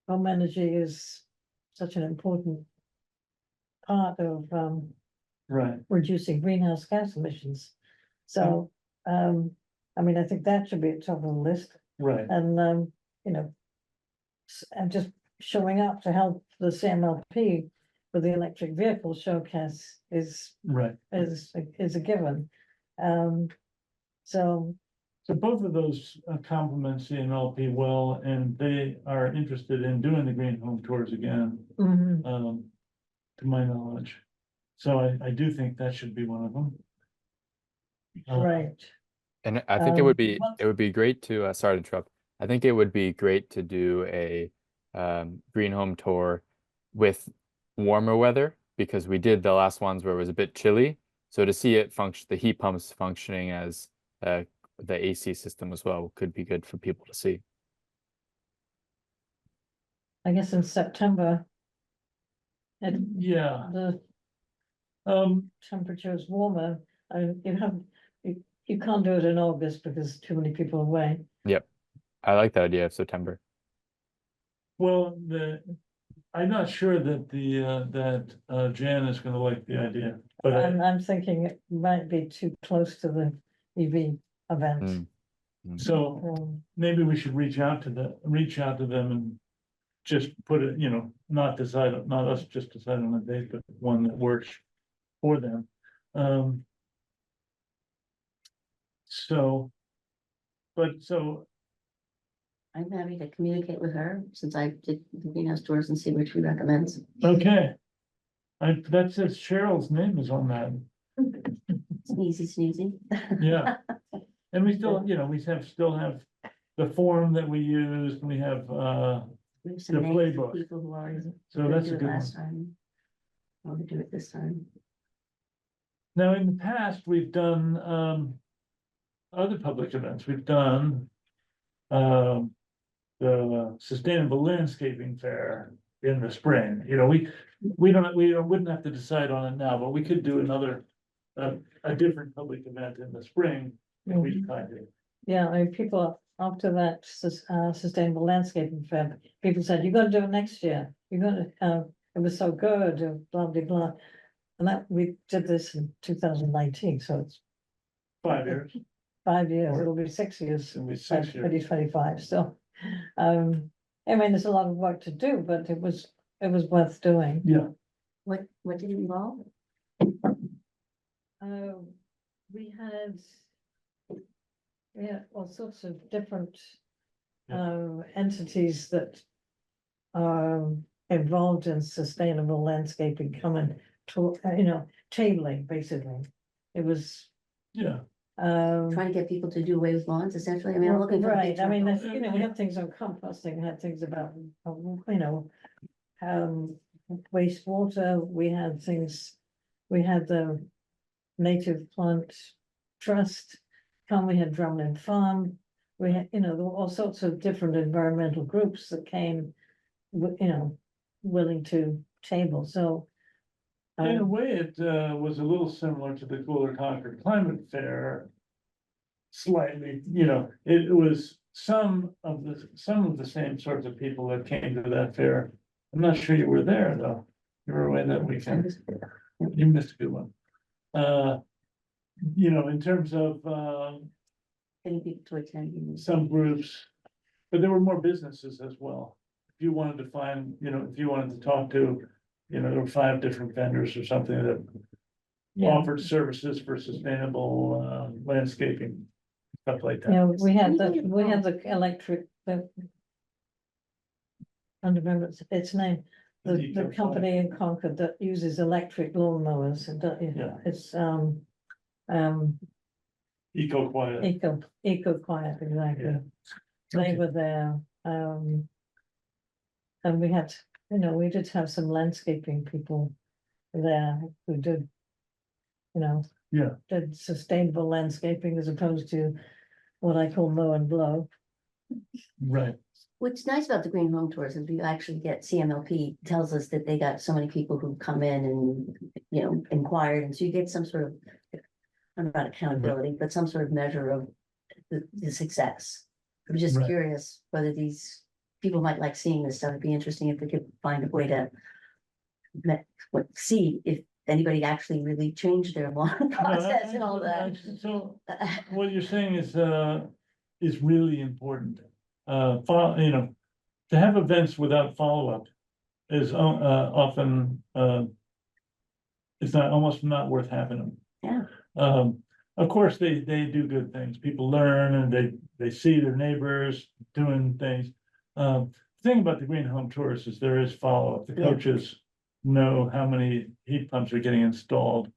home energy is such an important part of Right, reducing greenhouse gas emissions. So, I think that should be at top of the list, right, and, and just showing up to help the CMLP with the electric vehicle showcase is right. a given. So, So both of those complement CMLP well, and they are interested in doing the green home tours again, mhm, to my knowledge. So I do think that should be one of them. right, And I think it would be, well- it would be great to, sorry to interrupt. I think it would be great to do a green home tour with warmer weather, because we did the last ones where it was a bit chilly. So to see it function, the heat pumps functioning as the AC system as well could be good for people to see. I guess in September. And Yeah, the um, temperature is warmer, you can't do it in August because too many people away. I like that idea of September. well, I'm not sure that Jan is gonna like the idea, but I'm thinking it might be too close to the EV event. so maybe we should reach out to them and just put it, not us just decide on a date, but one that works for them. So I'm happy to communicate with her since I did the greenhouse tours and see what she recommends. okay. That says Cheryl's name is on that, Sneezy, sneezy. yeah. And we still, still have the form that we used, we have, We have some The names of playbook. people who already so did that's it a good last one. time. I want to do it this time. Now, in the past, we've done, other public events, we've done, the Sustainable Landscaping Fair in the spring, we wouldn't have to decide on it now, but we could do another, a different public event in the spring if we decided. Yeah, people after that sustainable landscaping fair, people said, you're gonna do it next year, you're gonna, it was so good, blah, blah, blah. And that, we did this in 2019, so it's 5 years, 5 years, Or- it'll be 6 years. it'll be by 6 years. 2025 still. There's a lot of work to do, but it was worth doing. Yeah, What did it involve? We had all sorts of different entities that are involved in sustainable landscaping coming to, tabling, basically. It was, yeah, Trying to get people to do away with lawns essentially. I mean, I'm looking for. the right, big there's, term. we had things on composting, we had things about, wastewater, we had things, we had the Native Plant Trust come, we had Drumlin Farm. We had, there were all sorts of different environmental groups that came, willing to table, so. in a way, it was a little similar to the Cooler Concord Climate Fair. Slightly, it was some of the same sorts of people that came to that fair. I'm not sure you were there, though. You were away that weekend. You missed a good one. In terms of Getting people to attend. some groups, but there were more businesses as well. If you wanted to find, if you wanted to talk to, there were 5 different vendors or something Yeah. offered services for sustainable, landscaping, stuff like that. Yeah, we had the electric, I don't remember its name, the Eco company in Concord that uses electric lawnmowers, and Yeah. it's, Eco Quiet, Eco Quiet, exactly. Yeah. They Okay. were there, and we had, we did have some landscaping people there who did, Yeah. did sustainable landscaping as opposed to what I call mow and blow. right, What's nice about the green home tours is we actually get CMLP tells us that they got so many people who come in and, inquired, and so you get some sort of. I don't know about accountability, but some sort of measure of the success. I'm just Right. curious whether these people might like seeing this stuff. It'd be interesting if we could find a way to. See if anybody actually really changed their law process and all that. So what you're saying is really important. To have events without follow-up is often, it's not, almost not worth having them. Yeah. Of course, they do good things. People learn and they see their neighbors doing things. The thing about the green home tours is there is follow-up. The Yeah. coaches know how many heat pumps are getting installed,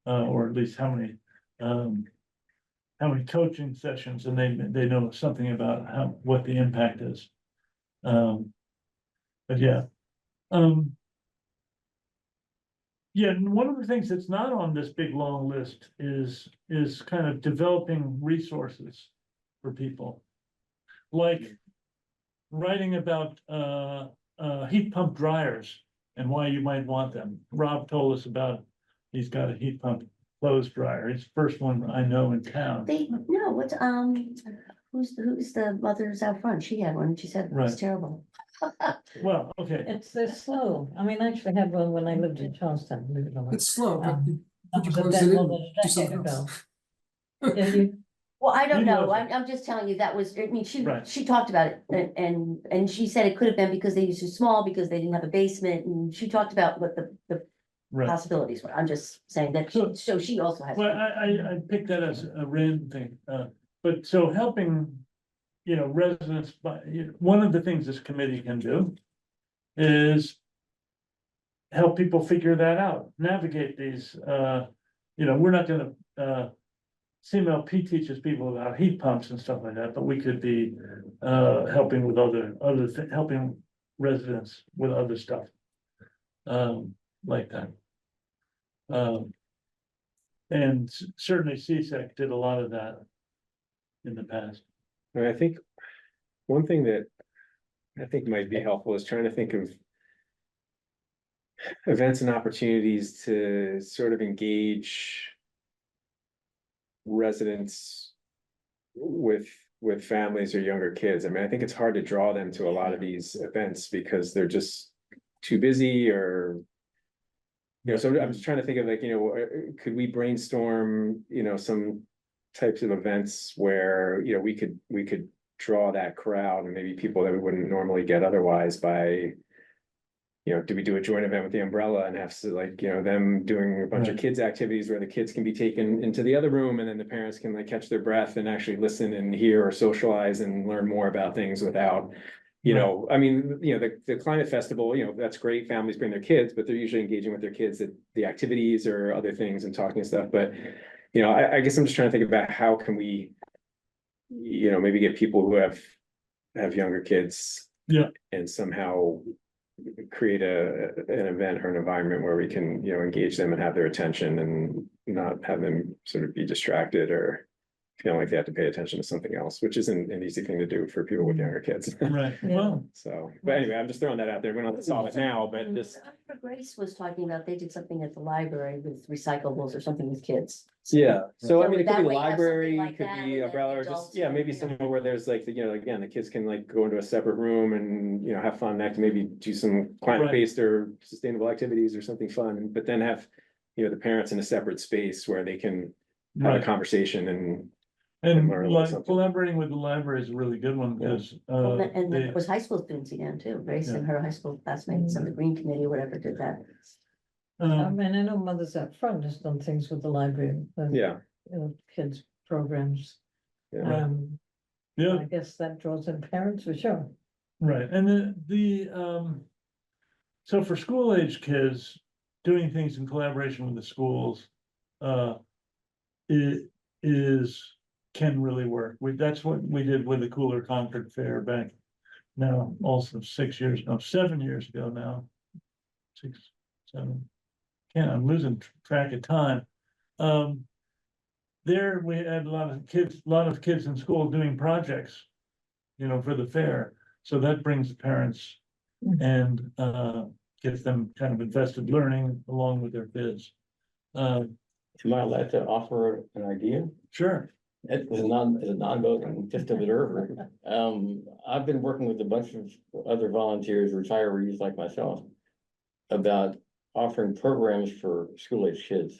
or at least how many coaching sessions, and they know something about what the impact is. But yeah. Yeah, and one of the things that's not on this big, long list is kind of developing resources for people. Like writing about heat pump dryers and why you might want them. Rob told us about, he's got a heat pump clothes dryer. It's the first one I know in town. Who's the mothers out front? She had one. She said it was Right. terrible. Well, okay, They're slow. I mean, I actually had one when I lived in Charlestown, believe it or not. It's slow, but you That could you was a close bit it more in, than a do decade something ago. else. Yeah, Well, I don't You know. know. I'm just telling you that was, I mean, Right. she talked about it and she said it could have been because they used too small, because they didn't have a basement, and she talked about what the right. possibilities were. I'm just saying that, so she also has. Well, I picked that as a random thing, but so helping, residents, one of the things this committee can do is help people figure that out, navigate these, we're not gonna, CMLP teaches people about heat pumps and stuff like that, but we could be, helping with helping residents with other stuff. Like that. And certainly CSEC did a lot of that in the past. And I think one thing that I think might be helpful is trying to think of events and opportunities to sort of engage residents with families or younger kids. I mean, I think it's hard to draw them to a lot of these events because they're just too busy, or so I'm just trying to think of could we brainstorm, some types of events where, we could draw that crowd and maybe people that we wouldn't normally get otherwise by, do we do a joint event with the umbrella and have them doing a bunch of Right. kids activities where the kids can be taken into the other room and then the parents can catch their breath and actually listen and hear or socialize and learn more about things without, I mean, the climate festival, that's great. Families bring their kids, but they're usually engaging with their kids at the activities or other things and talking and stuff. But, I guess I'm just trying to think about how can we, maybe get people who have younger kids. Yeah. And somehow create an event or an environment where we can, engage them and have their attention and not have them sort of be distracted or feeling like they have to pay attention to something else, which isn't an easy thing to do for people with younger kids. Right, well, So, but anyway, I'm just throwing that out there. We don't have to solve it now, but just, Grace was talking about, they did something at the library with recyclables or something with kids. yeah. So I So mean, it that could be way have something library, like could that, be and then umbrella, or the just, adults yeah, can, maybe somewhere where there's again, the kids can go into a separate room and, have fun, maybe do some climate-based or sustainable activities or something fun, but then have, the parents in a separate space where they can have a right, conversation and and learn a little like something. collaborating with the library is a really good one, because, And they, it was high school students again too. Grace and her high school classmates and the green committee, or whatever, did that. I mean, I know Mothers Up Front has done things with the library, Yeah, kids programs. yeah, Yeah, I guess that draws in parents for sure. right, and so for school age kids, doing things in collaboration with the schools, it can really work. That's what we did with the Cooler Concord Fair back now, also 7 years ago now. 6, 7, I'm losing track of time. There we had a lot of kids in school doing projects, for the fair. So that brings the parents and gets them kind of invested learning along with their kids. Am I allowed to offer an idea? Sure. As a non-voting, just observer. I've been working with a bunch of other volunteers, retirees like myself, about offering programs for school-age kids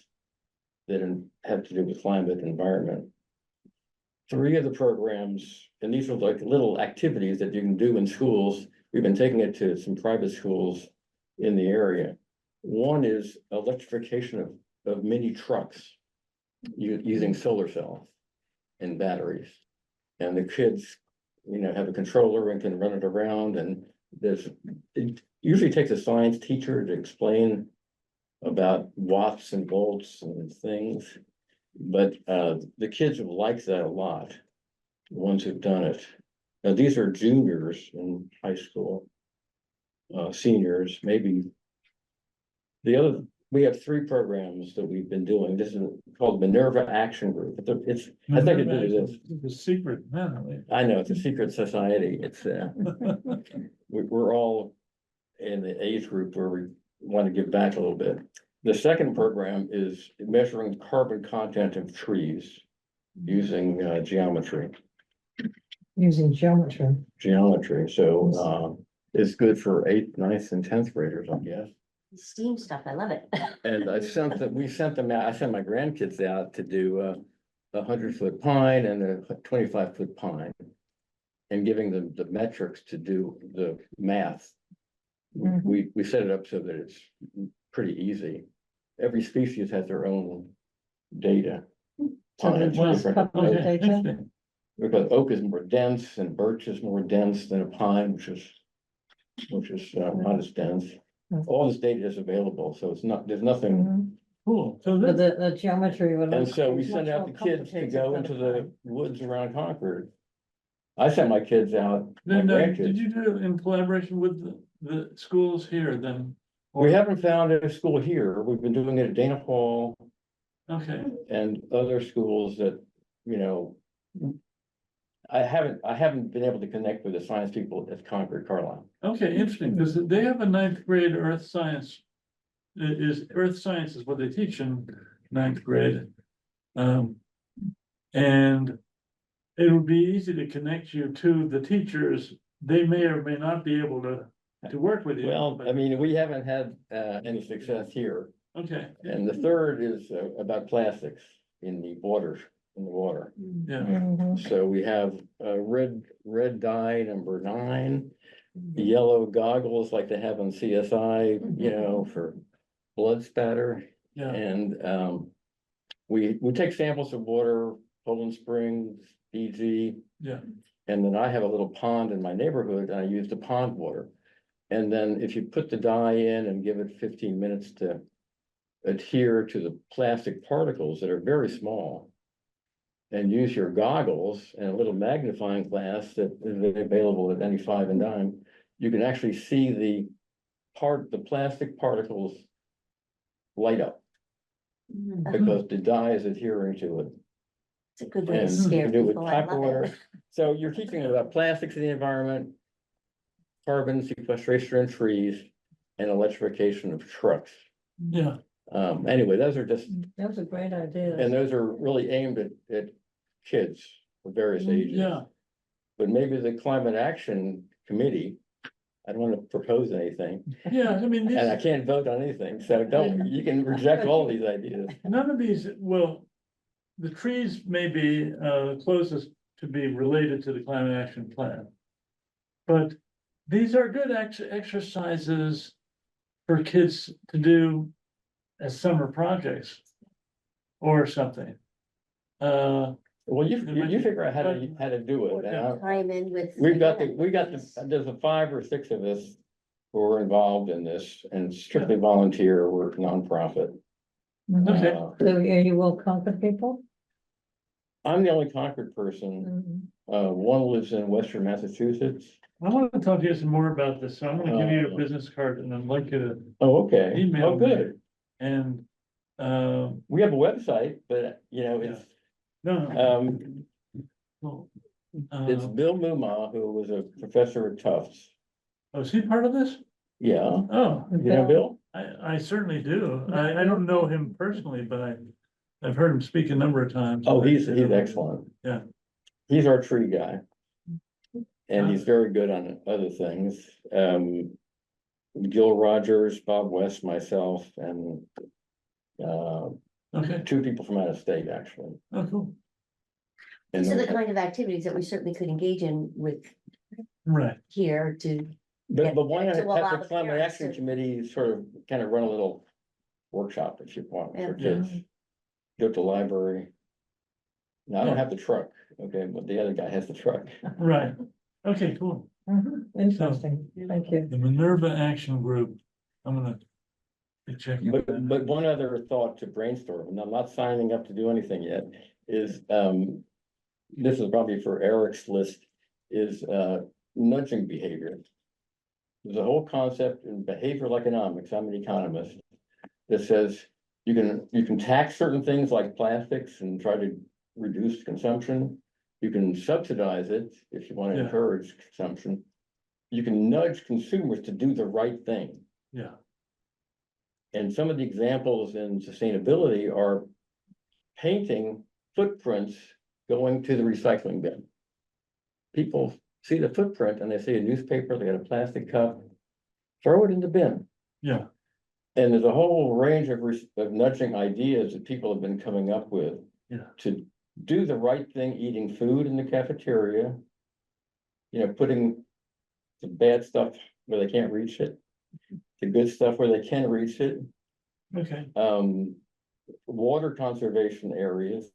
that have to do with climate and environment. 3 of the programs, and these are like little activities that you can do in schools. We've been taking it to some private schools in the area. One is electrification of mini trucks using solar cells and batteries. And the kids, have a controller and can run it around, and it usually takes a science teacher to explain about watts and volts and things. But the kids have liked that a lot, the ones who've done it. Now, these are juniors in high school, seniors, maybe. We have 3 programs that we've been doing. This is called Minerva Action Group. It's I think it is. The secret, man. I know, it's a secret society. It's we're all in the age group where we want to give back a little bit. The second program is measuring carbon content of trees using geometry. Using geometry. So it's good for 8th, 9th, and 10th graders, I guess. STEAM stuff, I love it. And we sent them out, I sent my grandkids out to do a 100-foot pine and a 25-foot pine. And giving them the metrics to do the math. We set it up so that it's pretty easy. Every species has their own data. So Pines they are just different. populate Okay, data. interesting. Because oak is more dense and birch is more dense than a pine, which is not as dense. All this data is available, so there's nothing. Mhm. Cool. So But that, the geometry would. And look so we much send out more the kids to complicated go than into a the pine. woods around Concord. I sent my kids out, my then, did grandkids. you do it in collaboration with the schools here then? We haven't found a school here. We've been doing it at Dana Hall Okay, and other schools that, I haven't been able to connect with the science people at Concord Carlisle. okay, interesting, because they have a 9th grade earth science. Earth science is what they teach in 9th grade. And it would be easy to connect you to the teachers. They may or may not be able to work with you. Well, but- I mean, we haven't had any success here. Okay, And the third is about plastics in the water. yeah, Mhm. So we have red dye number 9, yellow goggles like they have on CSI, for blood spatter. yeah, And we take samples of water, Poland Springs, BG. yeah, And then I have a little pond in my neighborhood, and I use the pond water. And then if you put the dye in and give it 15 minutes to adhere to the plastic particles that are very small, and use your goggles and a little magnifying glass that is available at any 5 and dime, you can actually see the plastic particles light up because the dye is adhering to it. It's a good way to And you scare can do it with people. I tap love water. it. So you're teaching about plastics in the environment, carbon sequestration in trees, and electrification of trucks. yeah, Anyway, those are just, That was a great idea. and those are really aimed at kids of various ages. yeah. But maybe the Climate Action Committee, I don't want to propose anything, Yeah, I mean, and I these, can't vote on anything, so you can reject all these ideas. none of these, well, the trees may be closest to be related to the climate action plan. But these are good exercises for kids to do as summer projects. Or something. Well, you figure out how to do it. Yeah. Time in with. There's a 5 or 6 of us who are involved in this and strictly volunteer, we're nonprofit. Okay. Uh, So are you will Concord people? I'm the only Concord person. Mhm. One lives in Western Massachusetts. I want to talk to you some more about this, so I'm gonna give you a business card and I'd like you to Oh, okay. email Oh, me. good. And, We have a website, but you know, it's, no, um, no. it's Bill Muma, who was a professor at Tufts. Oh, is he part of this? Yeah, Oh, you know, Bill? I certainly do. I don't know him personally, but I've heard him speak a number of times. Oh, he's excellent. Yeah. He's our tree guy. And he's very good on other things. Gil Rogers, Bob West, myself, and Okay, 2 people from out of state, actually. oh, cool. And These are the kind of activities that we certainly could engage in with Right, here to, But why not to allow have the the climate parents action to- committee sort of kind of run a little workshop if you want for Yeah. kids? Go to the library. Now, I don't Yeah. have the truck, okay, but the other guy has the truck. right. Okay, cool. Mhm. Interesting, thank you. The Minerva Action Group, I'm gonna be checking. that. But one other thought to brainstorm, and I'm not signing up to do anything yet, is, this is probably for Eric's list, is, nudging behavior. There's a whole concept in behavioral economics, I'm an economist, that says you can tax certain things like plastics and try to reduce consumption. You can subsidize it if you want to Yeah. encourage consumption. You can nudge consumers to do the right thing. Yeah, And some of the examples in sustainability are painting footprints going to the recycling bin. People see the footprint and they see a newspaper, they got a plastic cup, throw it in the bin. yeah, And there's a whole range of nudging ideas that people have been coming up with. Yeah. To do the right thing, eating food in the cafeteria. You know, putting the bad stuff where they can't reach it, the good stuff where they can reach it. okay, Water conservation areas.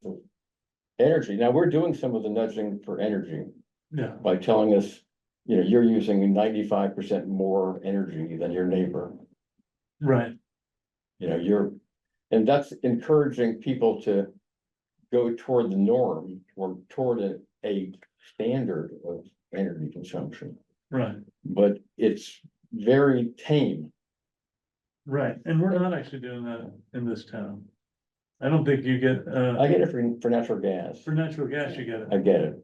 Energy, now we're doing some of the nudging for energy yeah, by telling us, you know, you're using 95% more energy than your neighbor. right, You know, and that's encouraging people to go toward the norm or toward a standard of energy consumption, right, but it's very tame. right. And we're not actually doing that in this town. I don't think you get, I get it for natural gas. for natural gas, you get I it, get it.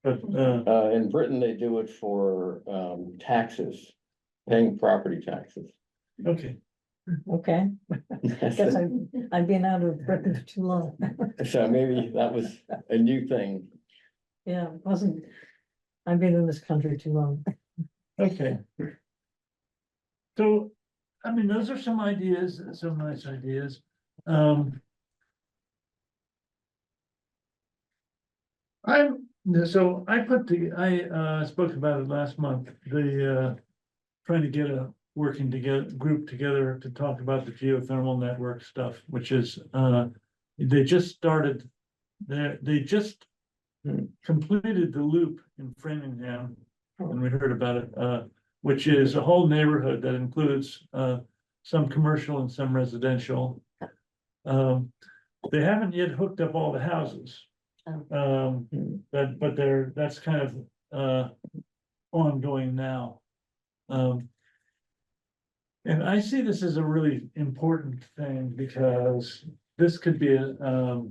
but, In Britain, they do it for taxes, paying property taxes. okay, Okay, guess I've been out of Britain for too long. So maybe that was a new thing. Yeah, wasn't, I've been in this country too long. okay. So, I mean, those are some ideas, some nice ideas. So I spoke about it last month, trying to get a working together, group together to talk about the geothermal network stuff, which is, they just started. They just completed the loop in Framingham, and we heard about it, which is a whole neighborhood that includes, some commercial and some residential. They haven't yet hooked up all the houses. But that's kind of, ongoing now. And I see this as a really important thing because this could be a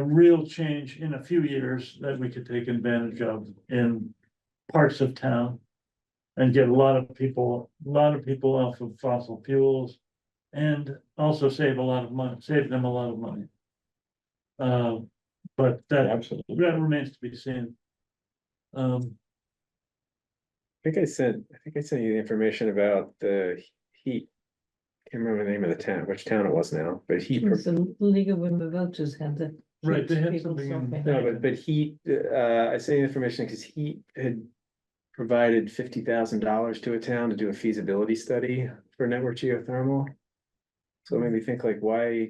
real change in a few years that we could take advantage of in parts of town. And get a lot of people off of fossil fuels and also save them a lot of money. But that Absolutely. remains to be seen. I think I sent you the information about the heat. Can't remember the name of the town, which town it was now, but heat. It's the League of Women Voters had to. Right, they had people something in- talking. No, but heat, I sent you information because heat had provided $50,000 to a town to do a feasibility study for network geothermal. So it made me think like, why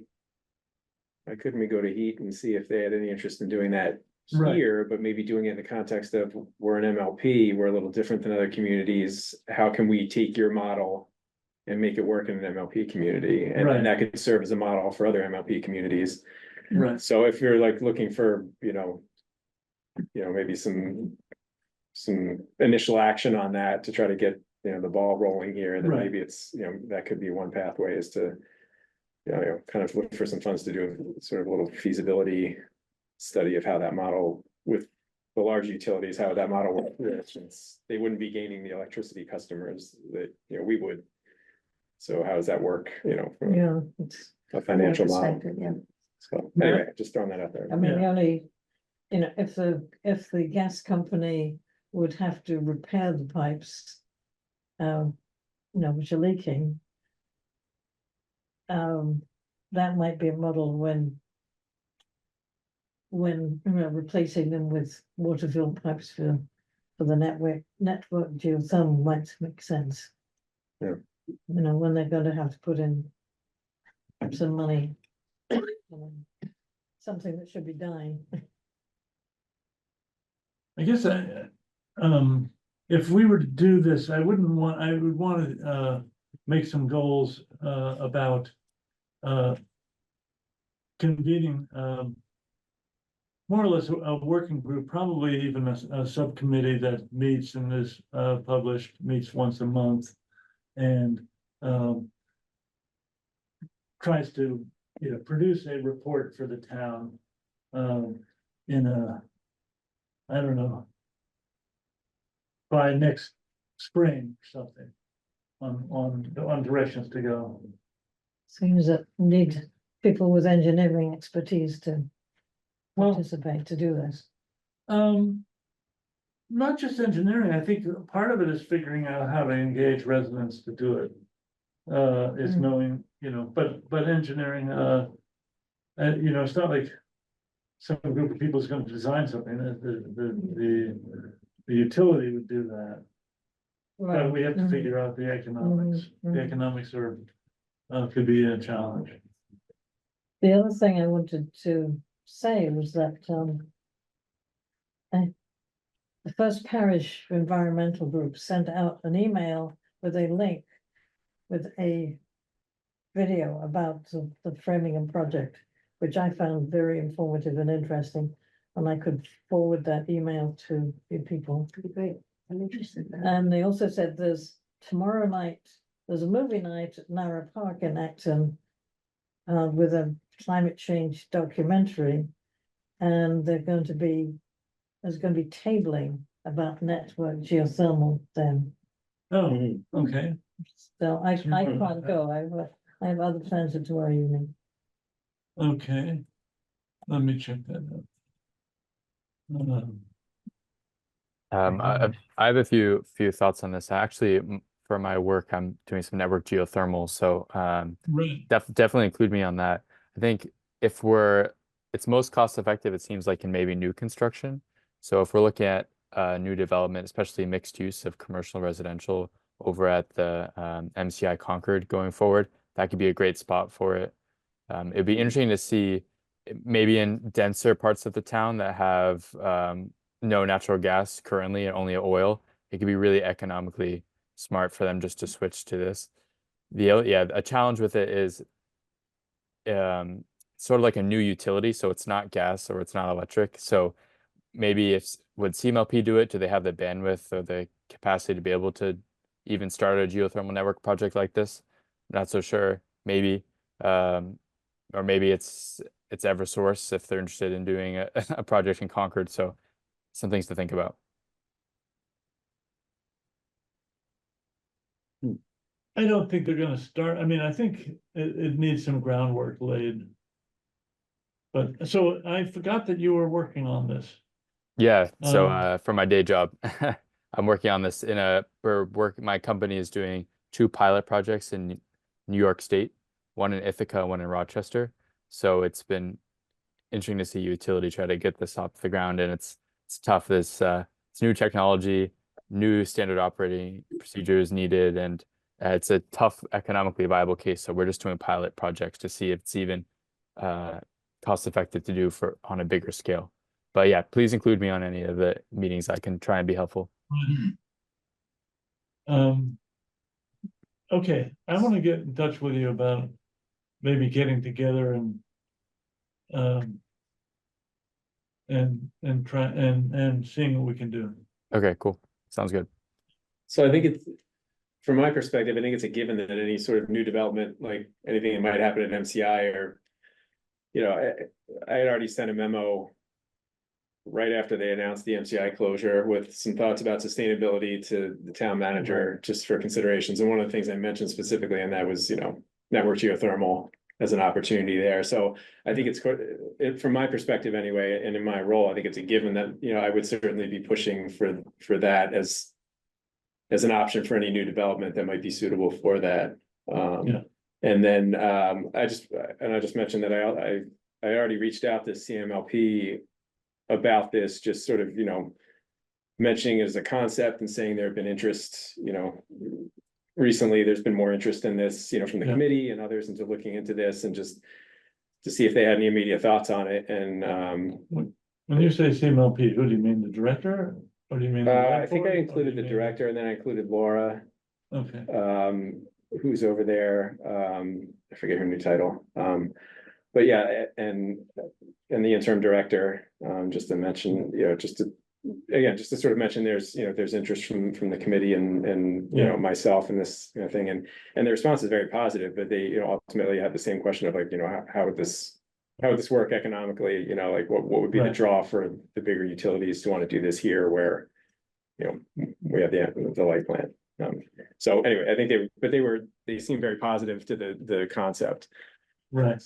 couldn't we go to Heat and see if they had any interest in doing that Right. here, but maybe doing it in the context of, we're an MLP, we're a little different than other communities. How can we take your model and make it work in an MLP community? And Right. then that could serve as a model for other MLP communities. Right. So if you're like looking for, maybe some initial action on that to try to get, the ball rolling here, then Right. maybe it's, that could be one pathway, is to, kind of look for some funds to do sort of a little feasibility study of how that model with the large utilities, how that model works, since they wouldn't be gaining the electricity customers that, we would. So how does that work, from Yeah, it's, a financial model? Perspective, yeah. So anyway, just throwing that out there. I mean, Yeah. the only, if the gas company would have to repair the pipes, which are leaking. That might be a model when replacing them with water-filled pipes for the network geothermal might make sense. Yeah. When they're gonna have to put in some money. Something that should be dying. I guess if we were to do this, I would want to, make some goals, about, convening, more or less a working group, probably even a subcommittee that meets and is, published, meets once a month. And, tries to, produce a report for the town, in a, I don't know, by next spring or something, on directions to go. Seems that need people with engineering expertise to Well, participate to do this. not just engineering, I think part of it is figuring out how to engage residents to do it. Is Mm. knowing, but engineering, it's not like some group of people is gonna design something, the utility would do that. But we have to Mhm. figure out the economics. Mhm, The mhm. economics are, could be a challenge. The other thing I wanted to say was that, the First Parish Environmental Group sent out an email with a link with a video about the Framingham project, which I found very informative and interesting. And I could forward that email to you people. That'd be great. I'm interested in that. And they also said tomorrow night, there's a movie night at Narrow Park in Acton. With a climate change documentary. And there's going to be tabling about network geothermal then. Oh, okay, So I can't go, I have other plans for tomorrow evening. okay. Let me check that out. I have a few thoughts on this. Actually, for my work, I'm doing some network geothermal, so Right, definitely include me on that. I think if it's most cost effective, it seems like in maybe new construction. So if we're looking at new development, especially mixed use of commercial residential over at the MCI Concord going forward, that could be a great spot for it. It'd be interesting to see maybe in denser parts of the town that have no natural gas currently and only oil, it could be really economically smart for them just to switch to this. A challenge with it is sort of like a new utility, so it's not gas or it's not electric. So maybe would CMLP do it? Do they have the bandwidth or the capacity to be able to even start a geothermal network project like this? Not so sure. Maybe, or maybe it's Eversource if they're interested in doing a project in Concord. So some things to think about. I don't think they're gonna start, I mean, I think it needs some groundwork laid. But, so I forgot that you were working on this. Yeah, so Um, for my day job, I'm working on this my company is doing 2 pilot projects in New York State, one in Ithaca, one in Rochester. So it's been interesting to see utility try to get this off the ground, and it's tough. It's new technology, new standard operating procedures needed, and It's a tough economically viable case, so we're just doing pilot projects to see if it's even cost effective to do on a bigger scale. But yeah, please include me on any of the meetings. I can try and be helpful. Okay, I want to get in touch with you about maybe getting together and try and seeing what we can do. Okay, cool. Sounds good. So I think it's, from my perspective, I think it's a given that any sort of new development, like anything that might happen at MCI or, you know, I had already sent a memo right after they announced the MCI closure with some thoughts about sustainability to the town manager, just for considerations. And one of the things I mentioned specifically in that was, you know, network geothermal as an opportunity there. So I think from my perspective anyway, and in my role, I think it's a given that, you know, I would certainly be pushing for that as an option for any new development that might be suitable for that. Yeah. And then I just mentioned that I already reached out to CMLP about this, just sort of, you know, mentioning it as a concept and saying there have been interest, you know, recently there's been more interest in this, you know, from the Yeah. committee and others into looking into this and just to see if they had any immediate thoughts on it. And When you say CMLP, who do you mean, the director? Or do you mean? the I think I board, or do included you the mean- director and then I included Laura, Okay, who's over there. I forget her new title. But yeah, and the interim director, just to mention, you know, just to sort of mention there's, you know, there's interest from the committee and, you know, Yeah. myself and this, you know, thing. And the response is very positive, but they, you know, ultimately have the same question of like, you know, how would this work economically? You know, like what would be the Right. draw for the bigger utilities to want to do this here where, you know, we have the light plant. So anyway, I think they seem very positive to the concept. right,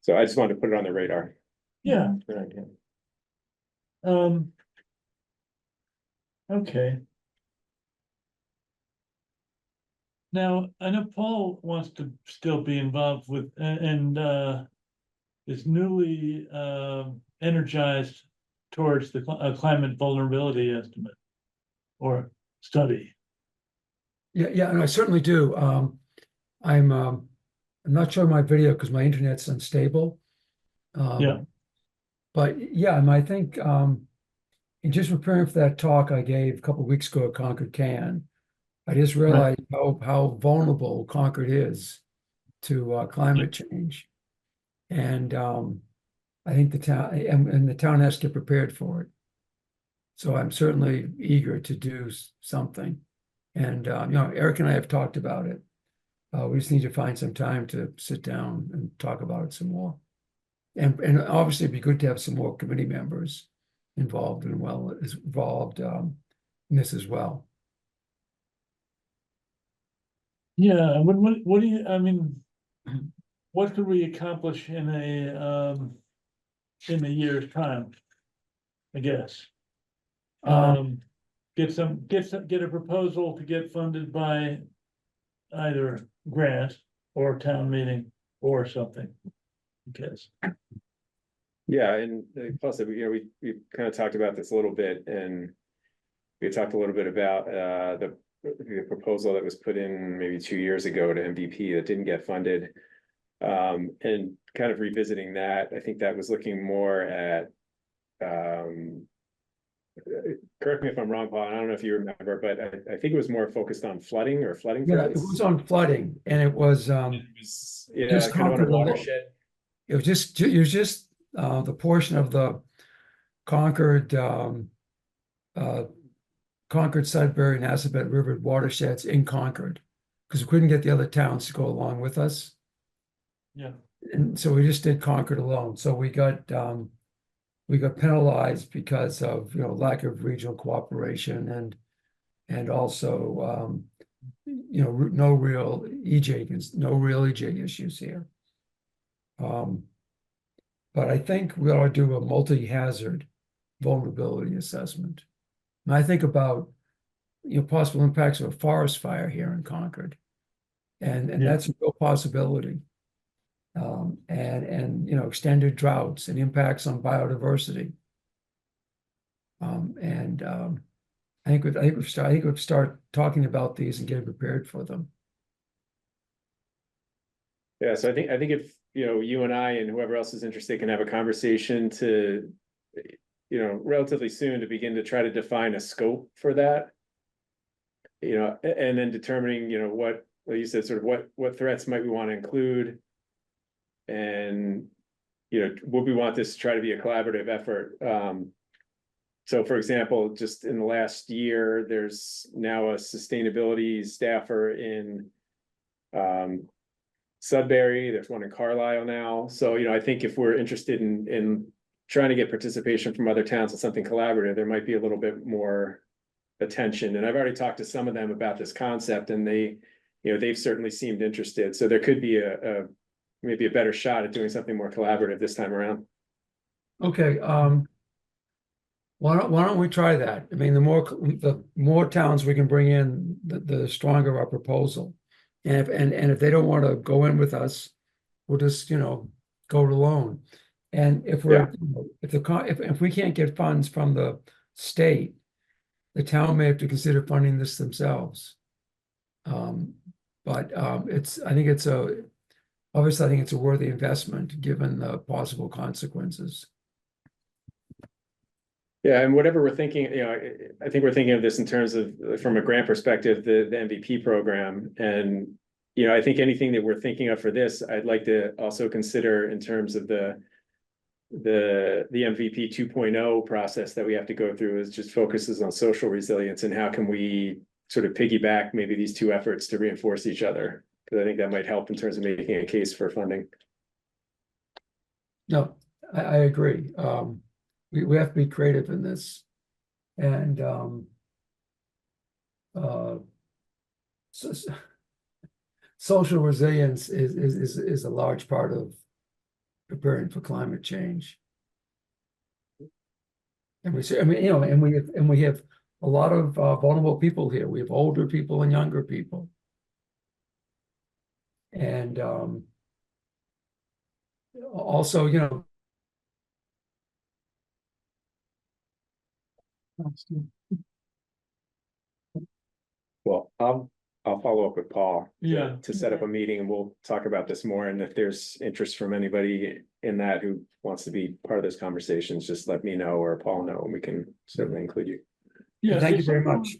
So I just wanted to put it on the radar. yeah. Okay. Now, I know Paul wants to still be involved with, and is newly energized towards the climate vulnerability estimate or study. Yeah, and I certainly do. I'm not showing my video because my internet's unstable. Yeah. But yeah, and I think in just preparing for that talk I gave a couple of weeks ago at Concord Can, I just realized how vulnerable Concord is to climate change. And I think the town and the town has to get prepared for it. So I'm certainly eager to do something. And you know, Eric and I have talked about it. We just need to find some time to sit down and talk about it some more. And obviously it'd be good to have some more committee members involved in this as well. Yeah, what do you, I mean, what could we accomplish in a year's time? I guess. Get a proposal to get funded by either grant or town meeting or something. I guess. Yeah, and plus, you know, we kind of talked about this a little bit, and we talked a little bit about the proposal that was put in maybe 2 years ago to MVP that didn't get funded. And kind of revisiting that, I think that was looking more at correct me if I'm wrong, Paul, I don't know if you remember, but I think it was more focused on flooding or flooding. Yeah, it was on flooding, and it was Yeah, just kind of on a Concord alone. watershed. It was just the portion of the Concord, Sudbury, and Assabet River watersheds in Concord, because we couldn't get the other towns to go along with us. Yeah. And so we just did Concord alone. So we got penalized because of, you know, lack of regional cooperation and also you know, no real EJ issues here. But I think we ought to do a multi-hazard vulnerability assessment. And I think about, you know, possible impacts of a forest fire here in Concord. And Yeah. that's a real possibility. And you know, extended droughts and impacts on biodiversity. And I think we've start talking about these and getting prepared for them. Yeah, so I think if, you know, you and I and whoever else is interested can have a conversation to, you know, relatively soon to begin to try to define a scope for that. You know, and then determining, you know, what, like you said, sort of what threats might we want to include? And, you know, would we want this to try to be a collaborative effort? So for example, just in the last year, there's now a sustainability staffer in Sudbury, there's one in Carlisle now. So, you know, I think if we're interested in trying to get participation from other towns in something collaborative, there might be a little bit more attention. And I've already talked to some of them about this concept, and they, you know, they've certainly seemed interested. So there could be a maybe a better shot at doing something more collaborative this time around. Okay, why don't we try that? I mean, the more towns we can bring in, the stronger our proposal. And if they don't want to go in with us, we'll just, you know, go it alone. And if we're, if we can't get funds from the state, the town may have to consider funding this themselves. But I think it's a worthy investment given the possible consequences. Yeah, and whatever we're thinking, you know, I think we're thinking of this in terms of, from a grant perspective, the MVP program. And, you know, I think anything that we're thinking of for this, I'd like to also consider in terms of the MVP 2.0 process that we have to go through, is just focuses on social resilience and how can we sort of piggyback maybe these two efforts to reinforce each other. Because I think that might help in terms of making a case for funding. No, I agree. We have to be creative in this. And social resilience is a large part of preparing for climate change. And we say, I mean, you know, and we have a lot of vulnerable people here. We have older people and younger people. And also, you know, Well, I'll follow up with Paul. Yeah. To set up a meeting, and we'll talk about this more. And if there's interest from anybody in that who wants to be part of those conversations, just let me know or Paul know, and we can certainly include you. Yeah, Thank so you very say more much.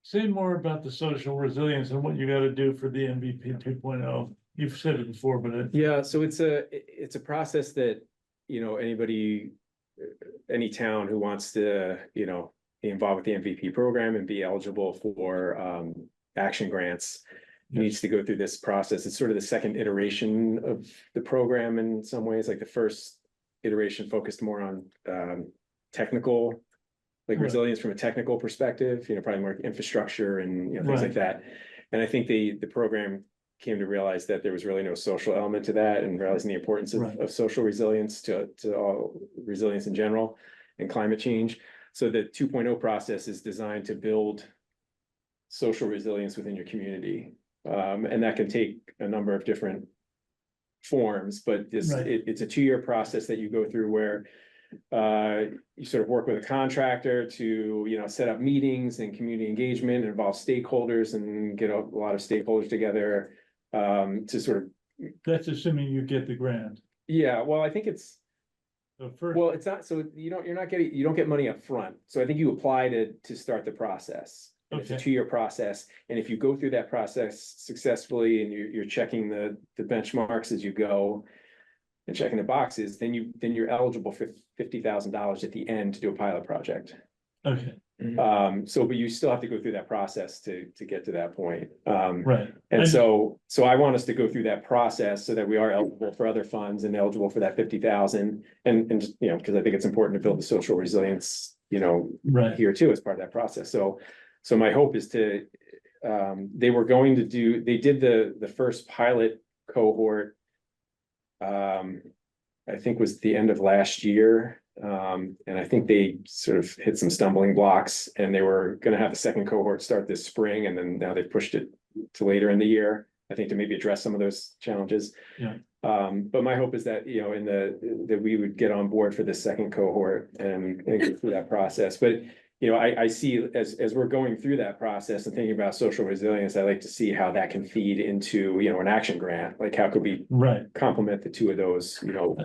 Say more about the social resilience and what you gotta do for the MVP 2.0. You've said it before, but Yeah, so it's a process that, you know, any town who wants to, you know, be involved with the MVP program and be eligible for action grants needs to go through this process. It's sort of the second iteration of the program in some ways. Like the first iteration focused more on technical, like Right. resilience from a technical perspective, you know, probably more infrastructure and, you know, things Right. like that. And I think the program came to realize that there was really no social element to that, and realizing the importance Right. of social resilience to all resilience in general and climate change. So the 2.0 process is designed to build social resilience within your community. And that can take a number of different forms, but Right. it's a 2-year process that you go through where you sort of work with a contractor to, you know, set up meetings and community engagement, involve stakeholders and get a lot of stakeholders together to sort of, that's assuming you get the grant. yeah, well, I think it's, So first, well, it's not, so you don't get money up front. So I think you apply to start the process. And it's a Okay. 2-year process, and if you go through that process successfully and you're checking the benchmarks as you go and checking the boxes, then you're eligible for $50,000 at the end to do a pilot project. okay, So, but you still have to go through that process to get to that point. right. And so I want us to go through that process so that we are eligible for other funds and eligible for that 50,000. And just, you know, because I think it's important to build the social resilience, you know, Right. here too, as part of that process. So my hope is to, they did the first pilot cohort. I think was the end of last year. And I think they sort of hit some stumbling blocks, and they were gonna have the second cohort start this spring, and then now they've pushed it to later in the year, I think, to maybe address some of those challenges. Yeah. But my hope is that, you know, that we would get on board for the second cohort and go through that process. But, you know, I see as we're going through that process and thinking about social resilience, I like to see how that can feed into, you know, an action grant. Like how could we Right, complement the two of those, you know,